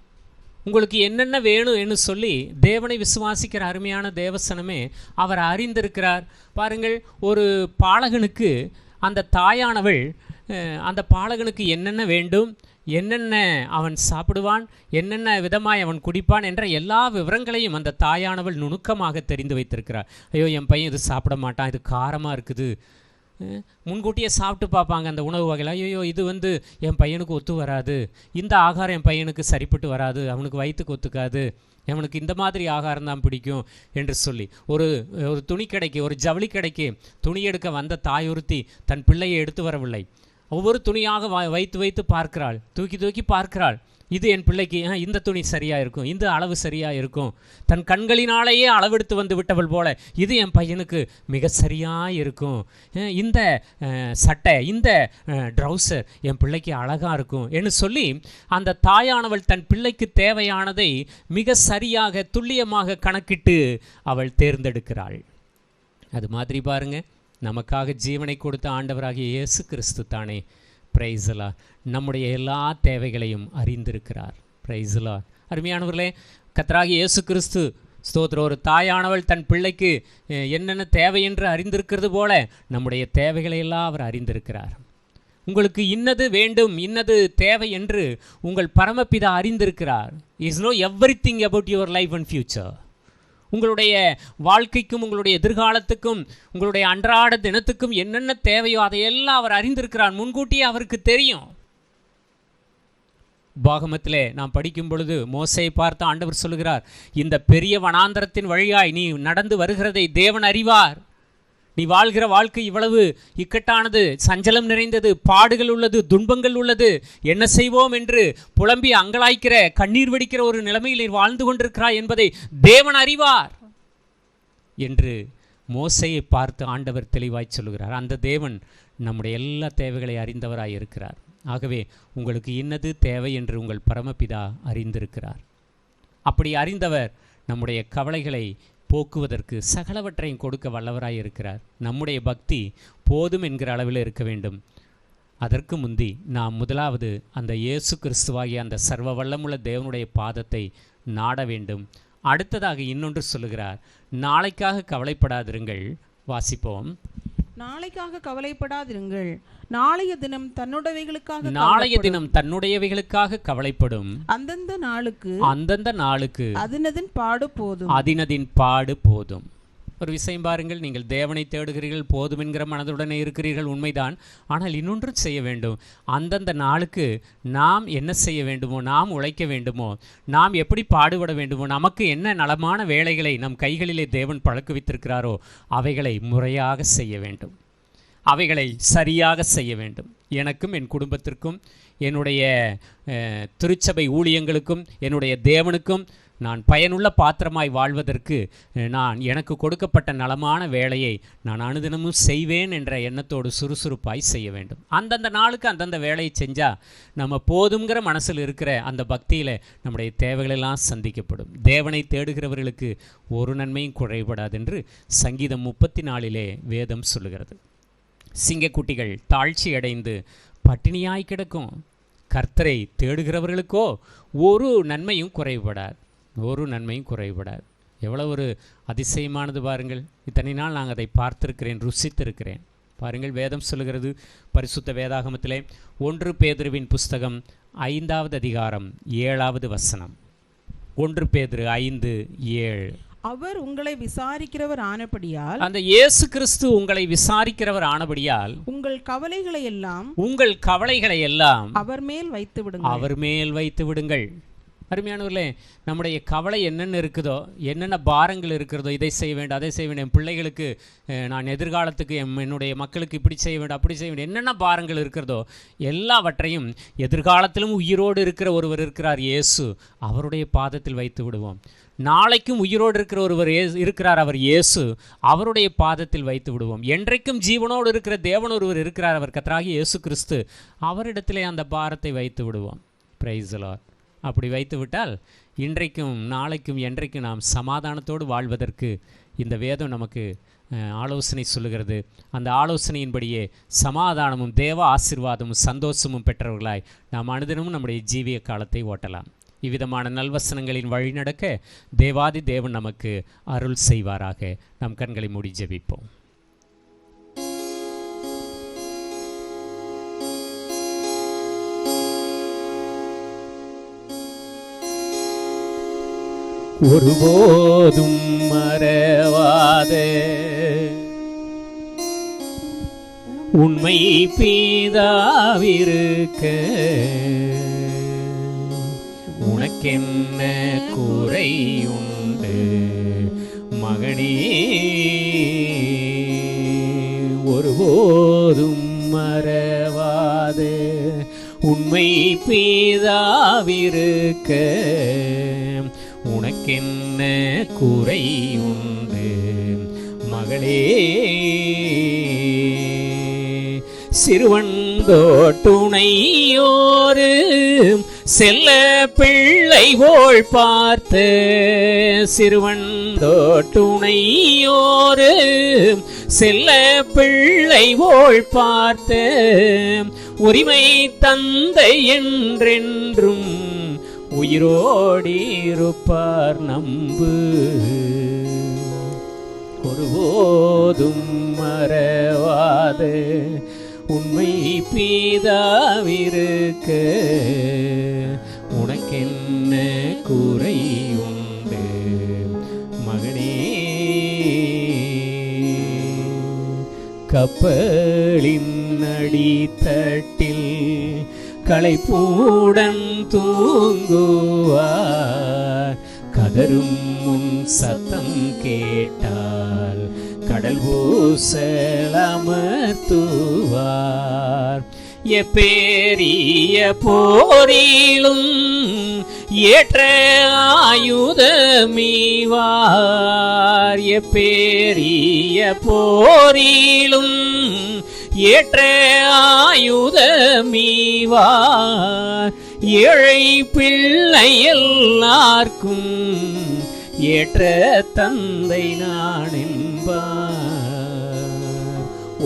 உங்களுக்கு என்னென்ன வேணும் என்று சொல்லி தேவனை விசுவாசிக்கிற அருமையான தேவசனமே அவர் அறிந்திருக்கிறார். பாருங்கள், ஒரு பாலகனுக்கு அந்த தாயானவள் அந்த பாலகனுக்கு என்னென்ன வேண்டும், என்னென்ன அவன் சாப்பிடுவான், என்னென்ன விதமாய் அவன் குடிப்பான் என்ற எல்லா விவரங்களையும் அந்த தாயானவள் நுணுக்கமாக தெரிந்து வைத்திருக்கிறார். ஐயோ, என் பையன் இது சாப்பிட மாட்டான், இது காரமாக இருக்குது, முன்கூட்டியே சாப்பிட்டு பார்ப்பாங்க அந்த உணவு வகையில். ஐயோ, இது என் பையனுக்கு ஒத்து வராது, இந்த ஆகாரம் என் பையனுக்கு சரிப்பட்டு வராது, அவனுக்கு வயிற்றுக்கு ஒத்துக்காது, அவனுக்கு இந்த மாதிரி ஆகாரம் தான் பிடிக்கும் என்று சொல்லி ஒரு துணி கடைக்கு, ஒரு ஜவுளி கடைக்கு துணி எடுக்க வந்த தாயொருத்தி தன் பிள்ளையை எடுத்து வரவில்லை. ஒவ்வொரு துணியாக வைத்து பார்க்கிறாள், தூக்கி பார்க்கிறாள். இது என் பிள்ளைக்கு இந்த துணி சரியாக இருக்கும், இந்த அளவு சரியாக இருக்கும், தன் கண்களினாலேயே அளவெடுத்து வந்து விட்டவள் போல இது என் பையனுக்கு மிக சரியாக இருக்கும், இந்த சட்டை இந்த ட்ரௌசர் என் பிள்ளைக்கு அழகாக இருக்கும் என்று சொல்லி அந்த தாயானவள் தன் பிள்ளைக்கு தேவையானதை மிக சரியாக துல்லியமாக கணக்கிட்டு அவள் தேர்ந்தெடுக்கிறாள். அது மாதிரி பாருங்க, நமக்காக ஜீவனை கொடுத்த ஆண்டவராகிய இயேசு கிறிஸ்து தானே, பிரைஸ்லா, நம்முடைய எல்லா தேவைகளையும் அறிந்திருக்கிறார். பிரைஸ்லா. அருமையானவர்களே, கர்த்தராகிய இயேசு கிறிஸ்து ஸ்தோத்திரம், ஒரு தாயானவள் தன் பிள்ளைக்கு என்னென்ன தேவை என்று அறிந்திருக்கிறது போல நம்முடைய தேவைகளை எல்லாம் அவர் அறிந்திருக்கிறார். உங்களுக்கு இன்னது வேண்டும், இன்னது தேவை என்று உங்கள் பரமபிதா அறிந்திருக்கிறார். Is no everything about your life and future. உங்களுடைய வாழ்க்கைக்கும் உங்களுடைய எதிர்காலத்துக்கும் உங்களுடைய அன்றாட தினத்துக்கும் என்னென்ன தேவையோ அதையெல்லாம் அவர் அறிந்திருக்கிறார். முன்கூட்டியே அவருக்கு தெரியும். பாகமத்திலே நாம் படிக்கும் பொழுது மோசேயை பார்த்து ஆண்டவர் சொல்லுகிறார், இந்த பெரிய வனாந்தரத்தின் வழியாய் நீ நடந்து வருகிறதை தேவன் அறிவார். நீ வாழ்கிற வாழ்க்கை இவ்வளவு இக்கட்டானது, சஞ்சலம் நிறைந்தது, பாடுகள் உள்ளது, துன்பங்கள் உள்ளது, என்ன செய்வோம் என்று புலம்பி அங்கலாய்க்கிற கண்ணீர் வெடிக்கிற ஒரு நிலைமையில் நீ வாழ்ந்து கொண்டிருக்கிறாய் என்பதை தேவன் அறிவார் என்று மோசேயை பார்த்து ஆண்டவர் தெளிவாய் சொல்லுகிறார். அந்த தேவன் நம்முடைய எல்லா தேவைகளை அறிந்தவராய் இருக்கிறார். ஆகவே உங்களுக்கு இன்னது தேவை என்று உங்கள் பரமபிதா அறிந்திருக்கிறார். அப்படி அறிந்தவர் நம்முடைய கவலைகளை போக்குவதற்கு சகலவற்றையும் கொடுக்க வல்லவராய் இருக்கிறார். நம்முடைய பக்தி போதும் என்கிற அளவில் இருக்க வேண்டும். அதற்கு முந்தி நாம் முதலாவது அந்த இயேசு கிறிஸ்துவாகிய அந்த சர்வ வல்லமுள்ள தேவனுடைய பாதத்தை நாட வேண்டும். அடுத்ததாக இன்னொன்று சொல்லுகிறார், நாளைக்காக கவலைப்படாதிருங்கள். வாசிப்போம். நாளைக்காக கவலைப்படாதிருங்கள், நாளைய தினம் தன்னுடையவைகளுக்காக கவலைப்படும். அந்தந்த நாளுக்கு அதினதின் பாடு போதும். ஒரு விஷயம் பாருங்கள், நீங்கள் தேவனை தேடுகிறீர்கள், போதும் என்கிற மனதுடனே இருக்கிறீர்கள், உண்மைதான். ஆனால் இன்னொன்றும் செய்ய வேண்டும். அந்தந்த நாளுக்கு நாம் என்ன செய்ய வேண்டுமோ, நாம் உழைக்க வேண்டுமோ, நாம் எப்படி பாடுபட வேண்டுமோ, நமக்கு என்ன நலமான வேலைகளை நம் கைகளிலே தேவன் பழக்க வைத்திருக்கிறாரோ அவைகளை முறையாக செய்ய வேண்டும், அவைகளை சரியாக செய்ய வேண்டும். எனக்கும் என் குடும்பத்திற்கும் என்னுடைய திருச்சபை ஊழியங்களுக்கும் என்னுடைய தேவனுக்கும் நான் பயனுள்ள பாத்திரமாய் வாழ்வதற்கு நான் எனக்கு கொடுக்கப்பட்ட நலமான வேலையை நான் அனுதினமும் செய்வேன் என்ற எண்ணத்தோடு சுறுசுறுப்பாய் செய்ய வேண்டும். அந்தந்த நாளுக்கு அந்தந்த வேலையை செஞ்சால் நம்ம போதுங்கிற மனசில் இருக்கிற அந்த பக்தியில் நம்முடைய தேவைகளெல்லாம் சந்திக்கப்படும். தேவனை தேடுகிறவர்களுக்கு ஒரு நன்மையும் குறைபடாது என்று சங்கீதம் 34 வேதம் சொல்லுகிறது. சிங்கக்குட்டிகள் தாழ்ச்சி அடைந்து பட்டினியாய் கிடக்கும், கர்த்தரை தேடுகிறவர்களுக்கோ ஒரு நன்மையும் குறைபடாது, ஒரு நன்மையும் குறைபடாது. எவ்வளோ ஒரு அதிசயமானது பாருங்கள். இத்தனை நாள் நாங்கள் அதை பார்த்திருக்கிறேன், ருசித்திருக்கிறேன். பாருங்கள், வேதம் சொல்லுகிறது பரிசுத்த வேதாகமத்திலே 1 பேதுருவின் புஸ்தகம் 5வது அதிகாரம் 7வது வசனம். 1 பேதுரு 5:7. அவர் உங்களை விசாரிக்கிறவர் ஆனபடியால், அந்த இயேசு கிறிஸ்து உங்களை விசாரிக்கிறவர் ஆனபடியால் உங்கள் கவலைகளை எல்லாம் அவர் மேல் வைத்து விடுங்கள். அருமையானவர்களே, நம்முடைய கவலை என்னென்ன இருக்குதோ, என்னென்ன பாரங்கள் இருக்கிறதோ, இதை செய்ய வேண்டும், அதை செய்ய வேண்டும், என் பிள்ளைகளுக்கு நான் எதிர்காலத்துக்கு என்னுடைய மக்களுக்கு இப்படி செய்ய வேண்டும், அப்படி செய்ய வேண்டும், என்னென்ன பாரங்கள் இருக்கிறதோ எல்லாவற்றையும் எதிர்காலத்திலும் உயிரோடு இருக்கிற ஒருவர் இருக்கிறார், இயேசு, அவருடைய பாதத்தில் வைத்து விடுவோம். நாளைக்கும் உயிரோடு இருக்கிற ஒருவர் இருக்கிறார், அவர் இயேசு, அவருடைய பாதத்தில் வைத்து விடுவோம். என்றைக்கும் ஜீவனோடு இருக்கிற தேவன் ஒருவர் இருக்கிறார், அவர் கர்த்தராகிய இயேசு கிறிஸ்து, அவரிடத்திலே அந்த பாரத்தை வைத்து விடுவோம். Price the Lord. அப்படி வைத்து விட்டால் இன்றைக்கும் நாளைக்கும் என்றைக்கும் நாம் சமாதானத்தோடு வாழ்வதற்கு இந்த வேதம் நமக்கு ஆலோசனை சொல்லுகிறது. அந்த ஆலோசனையின்படியே சமாதானமும் தேவ ஆசீர்வாதமும் சந்தோஷமும் பெற்றவர்களாய் நாம் அனுதினமும் நம்முடைய ஜீவிய காலத்தை ஓட்டலாம். இவ்விதமான நல்வசனங்களின் வழி நடக்க தேவாதி தேவன் நமக்கு அருள் செய்வாராக. நம் கண்களை மூடி ஜெபிப்போம். ஒருபோதும் மறவாத உண்மை பிதாவிருக்க உனக்கென்ன குறை உண்டு மகனே? ஒருபோதும் மறவாத உண்மை பிதாவிருக்க உனக்கென்ன குறை உண்டு மகளே. சிறுவந்தோட்டுணையோரு செல்ல பிள்ளை போல் பார்த்து, சிறுவந்தோட்டுணையோரு செல்ல பிள்ளை போல் பார்த்து, உரிமை தந்தை என்றென்றும் உயிரோடிருப்பார் நம்பு. ஒருபோதும் மறவாது உண்மை பிதாவிருக்க உனக்கென்ன குறை உண்டு மகனே. கப்பலின் அடித்தட்டில் களைப்புடன் தூங்குவார், கதரும் முன் சத்தம் கேட்டால் கடல் ஊசலமர்த்துவார். எப்பேரிய போரிலும் ஏற்ற ஆயுதமீவார், எப்பேரிய போரிலும் ஏற்ற ஆயுதமீவார். ஏழை பிள்ளை எல்லார்க்கும் ஏற்ற தந்தை நான் என்பார்.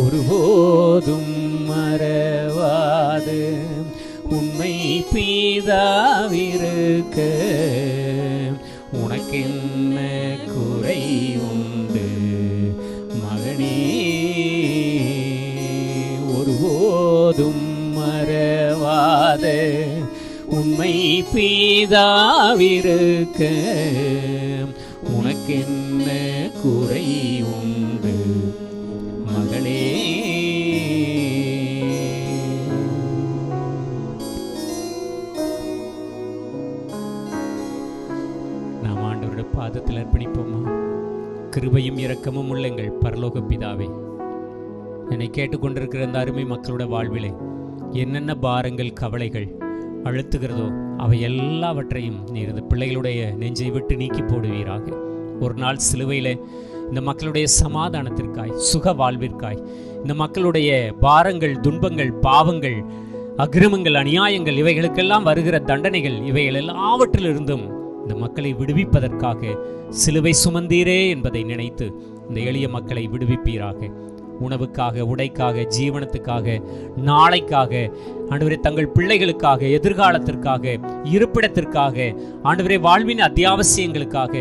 ஒருபோதும் மறவாது உண்மை பிதாவிருக்க உனக்கென்ன குறை உண்டு மகனே. ஒருபோதும் மறவாது உண்மை பிதாவிருக்க உனக்கென்ன குறை உண்டு மகளே. நாம் ஆண்டவருடைய பாதத்தில் அர்ப்பணிப்போமா? கிருபையும் இரக்கமும் உள்ள எங்கள் பரலோக பிதாவே, என்னை கேட்டுக்கொண்டிருக்கிற அந்த அருமை மக்களோட வாழ்விலே என்னென்ன பாரங்கள் கவலைகள் அழுத்துகிறதோ அவை எல்லாவற்றையும் நீர் இந்த பிள்ளைகளுடைய நெஞ்சை விட்டு நீக்கி போடுவீராக. ஒரு நாள் சிலுவையில் இந்த மக்களுடைய சமாதானத்திற்காய் சுக வாழ்விற்காய் இந்த மக்களுடைய பாரங்கள் துன்பங்கள் பாவங்கள் அக்கிரமங்கள் அநியாயங்கள் இவைகளுக்கெல்லாம் வருகிற தண்டனைகள் இவைகள் எல்லாவற்றிலிருந்தும் இந்த மக்களை விடுவிப்பதற்காக சிலுவை சுமந்தீரே என்பதை நினைத்து இந்த எளிய மக்களை விடுவிப்பீராக. உணவுக்காக உடைக்காக ஜீவனத்துக்காக நாளைக்காக ஆண்டவரே தங்கள் பிள்ளைகளுக்காக எதிர்காலத்திற்காக இருப்பிடத்திற்காக ஆண்டவரே வாழ்வின் அத்தியாவசியங்களுக்காக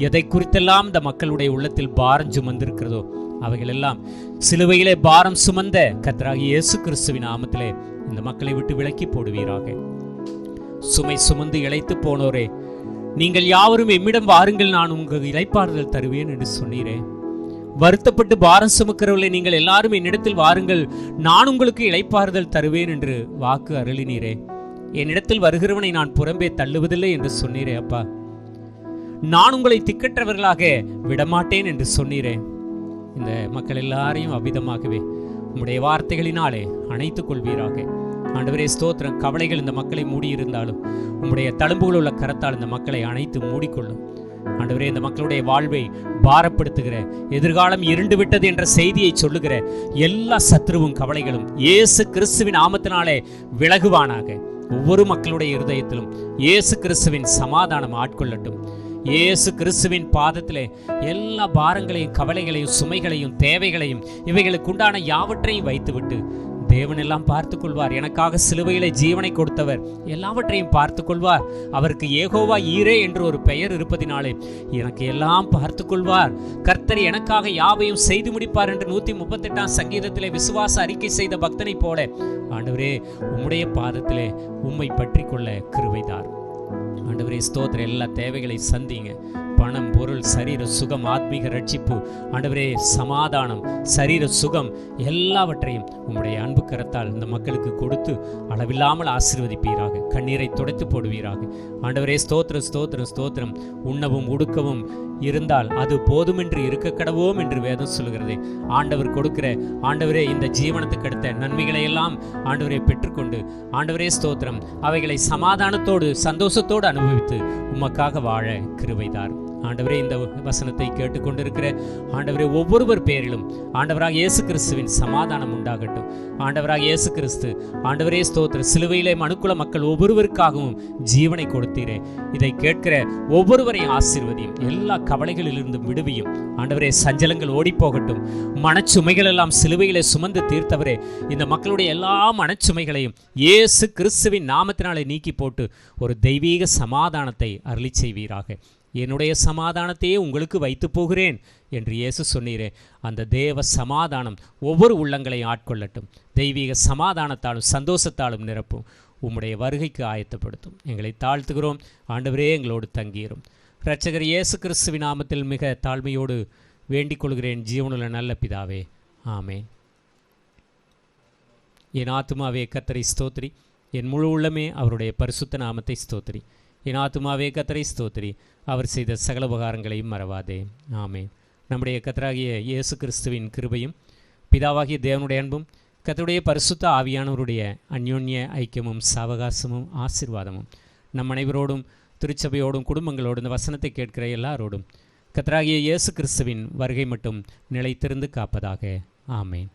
எதை குறித்தெல்லாம் இந்த மக்களுடைய உள்ளத்தில் பாரம் சுமந்திருக்கிறதோ அவைகள் எல்லாம் சிலுவையிலே பாரம் சுமந்த கர்த்தராகிய இயேசு கிறிஸ்துவின் நாமத்திலே இந்த மக்களை விட்டு விலக்கி போடுவீராக. சுமை சுமந்து இளைத்து போனோரே, நீங்கள் யாவரும் எம்மிடம் வாருங்கள், நான் உங்கள் இளைப்பாறுதல் தருவேன் என்று சொன்னீரே. வருத்தப்பட்டு பாரம் சுமக்கிறவர்களை நீங்கள் எல்லாரும் என்னிடத்தில் வாருங்கள், நான் உங்களுக்கு இளைப்பாறுதல் தருவேன் என்று வாக்கு அருளினீரே. என்னிடத்தில் வருகிறவனை நான் புறம்பே தள்ளுவதில்லை என்று சொன்னீரே. அப்பா, நான் உங்களை திக்கற்றவர்களாக விடமாட்டேன் என்று சொன்னீரே. இந்த மக்கள் எல்லாரையும் அவ்விதமாகவே உம்முடைய வார்த்தைகளினாலே அணைத்துக் கொள்வீராக. ஆண்டவரே ஸ்தோத்திரம். கவலைகள் இந்த மக்களை மூடியிருந்தாலும் உம்முடைய தழும்புகள் உள்ள கரத்தால் இந்த மக்களை அணைத்து மூடிக்கொள்ளும். ஆண்டவரே, இந்த மக்களுடைய வாழ்வை பாரப்படுத்துகிற எதிர்காலம் இருண்டு விட்டது என்ற செய்தியை சொல்லுகிற எல்லா சத்ருவும் கவலைகளும் இயேசு கிறிஸ்துவின் நாமத்தினாலே விலகுவானாக. ஒவ்வொரு மக்களுடைய இருதயத்திலும் இயேசு கிறிஸ்துவின் சமாதானம் ஆட்கொள்ளட்டும். இயேசு கிறிஸ்துவின் பாதத்திலே எல்லா பாரங்களையும் கவலைகளையும் சுமைகளையும் தேவைகளையும் இவைகளுக்குண்டான யாவற்றையும் வைத்துவிட்டு தேவன் எல்லாம் பார்த்து கொள்வார். எனக்காக சிலுவையிலே ஜீவனை கொடுத்தவர் எல்லாவற்றையும் பார்த்து கொள்வார். அவருக்கு யெகோவா ஈரே என்று ஒரு பெயர் இருப்பதினாலே எனக்கு எல்லாம் பார்த்து கொள்வார். கர்த்தர் எனக்காக யாவையும் செய்து முடிப்பார் என்று 138 சங்கீதத்திலே விசுவாச அறிக்கை செய்த பக்தனை போல ஆண்டவரே உம்முடைய பாதத்திலே உம்மை பற்றி கொள்ள கிருபை தாரும். ஆண்டவரே ஸ்தோத்திர. எல்லா தேவைகளை சந்திங்க. பணம், பொருள், சரீர சுகம், ஆத்மீக ரட்சிப்பு, ஆண்டவரே சமாதானம், சரீர சுகம் எல்லாவற்றையும் உம்முடைய அன்பு கரத்தால் இந்த மக்களுக்கு கொடுத்து அளவில்லாமல் ஆசீர்வதிப்பீராக. கண்ணீரை துடைத்து போடுவீராக. ஆண்டவரே ஸ்தோத்திரம், ஸ்தோத்திரம், ஸ்தோத்திரம். உண்ணவும் உடுக்கவும் இருந்தால் அது போதுமென்று இருக்க கடவோம் என்று வேதம் சொல்கிறது. ஆண்டவர் கொடுக்கிற ஆண்டவரே இந்த ஜீவனத்துக்கு அடுத்த நன்மைகளை எல்லாம் ஆண்டவரை பெற்றுக்கொண்டு ஆண்டவரே ஸ்தோத்திரம் அவைகளை சமாதானத்தோடு சந்தோஷத்தோடு அனுபவித்து உமக்காக வாழ கிருபைதார். ஆண்டவரே இந்த வசனத்தை கேட்டுக்கொண்டிருக்கிற ஆண்டவரே ஒவ்வொருவர் பேரிலும் ஆண்டவராக இயேசு கிறிஸ்துவின் சமாதானம் உண்டாகட்டும். ஆண்டவராக இயேசு கிறிஸ்து ஆண்டவரே ஸ்தோத்திர சிலுவையிலே மனுக்குல மக்கள் ஒவ்வொருவருக்காகவும் ஜீவனை கொடுத்தீரே. இதை கேட்கிற ஒவ்வொருவரையும் ஆசீர்வதியும், எல்லா கவலைகளிலிருந்தும் விடுவியும். ஆண்டவரே சஞ்சலங்கள் ஓடிப்போகட்டும். மனச்சுமைகள் எல்லாம் சிலுவையிலே சுமந்து தீர்த்தவரே, இந்த மக்களுடைய எல்லா மனச்சுமைகளையும் இயேசு கிறிஸ்துவின் நாமத்தினாலே நீக்கி போட்டு ஒரு தெய்வீக சமாதானத்தை அருளி செய்வீராக. என்னுடைய சமாதானத்தையே உங்களுக்கு வைத்து போகிறேன் என்று இயேசு சொன்னீரே. அந்த தேவ சமாதானம் ஒவ்வொரு உள்ளங்களையும் ஆட்கொள்ளட்டும். தெய்வீக சமாதானத்தாலும் சந்தோஷத்தாலும் நிரப்பும். உம்முடைய வருகைக்கு ஆயத்தப்படுத்தும். எங்களை தாழ்த்துகிறோம். ஆண்டவரே எங்களோடு தங்கியிரும். இரட்சகர் இயேசு கிறிஸ்துவின் நாமத்தில் மிக தாழ்மையோடு வேண்டிக் கொள்கிறேன் ஜீவனுள்ள நல்ல பிதாவே, ஆமேன். என் ஆத்துமாவே கர்த்தரை ஸ்தோத்திரி, என் முழு உள்ளமே அவருடைய பரிசுத்த நாமத்தை ஸ்தோத்திரி. என் ஆத்துமாவே கர்த்தரை ஸ்தோத்திரி, அவர் செய்த சகல உபகாரங்களையும் மறவாதே, ஆமேன். நம்முடைய கர்த்தராகிய இயேசு கிறிஸ்துவின் கிருபையும் பிதாவாகிய தேவனுடைய அன்பும் கர்த்தருடைய பரிசுத்த ஆவியானவருடைய அந்யோன்ய ஐக்கியமும் சாவகாசமும் ஆசீர்வாதமும் நம் அனைவரோடும் திருச்சபையோடும் குடும்பங்களோடும் இந்த வசனத்தை கேட்கிற எல்லாரோடும் கர்த்தராகிய இயேசு கிறிஸ்துவின் வருகை மட்டும் நிலைத்திருந்து காப்பதாக, ஆமேன்.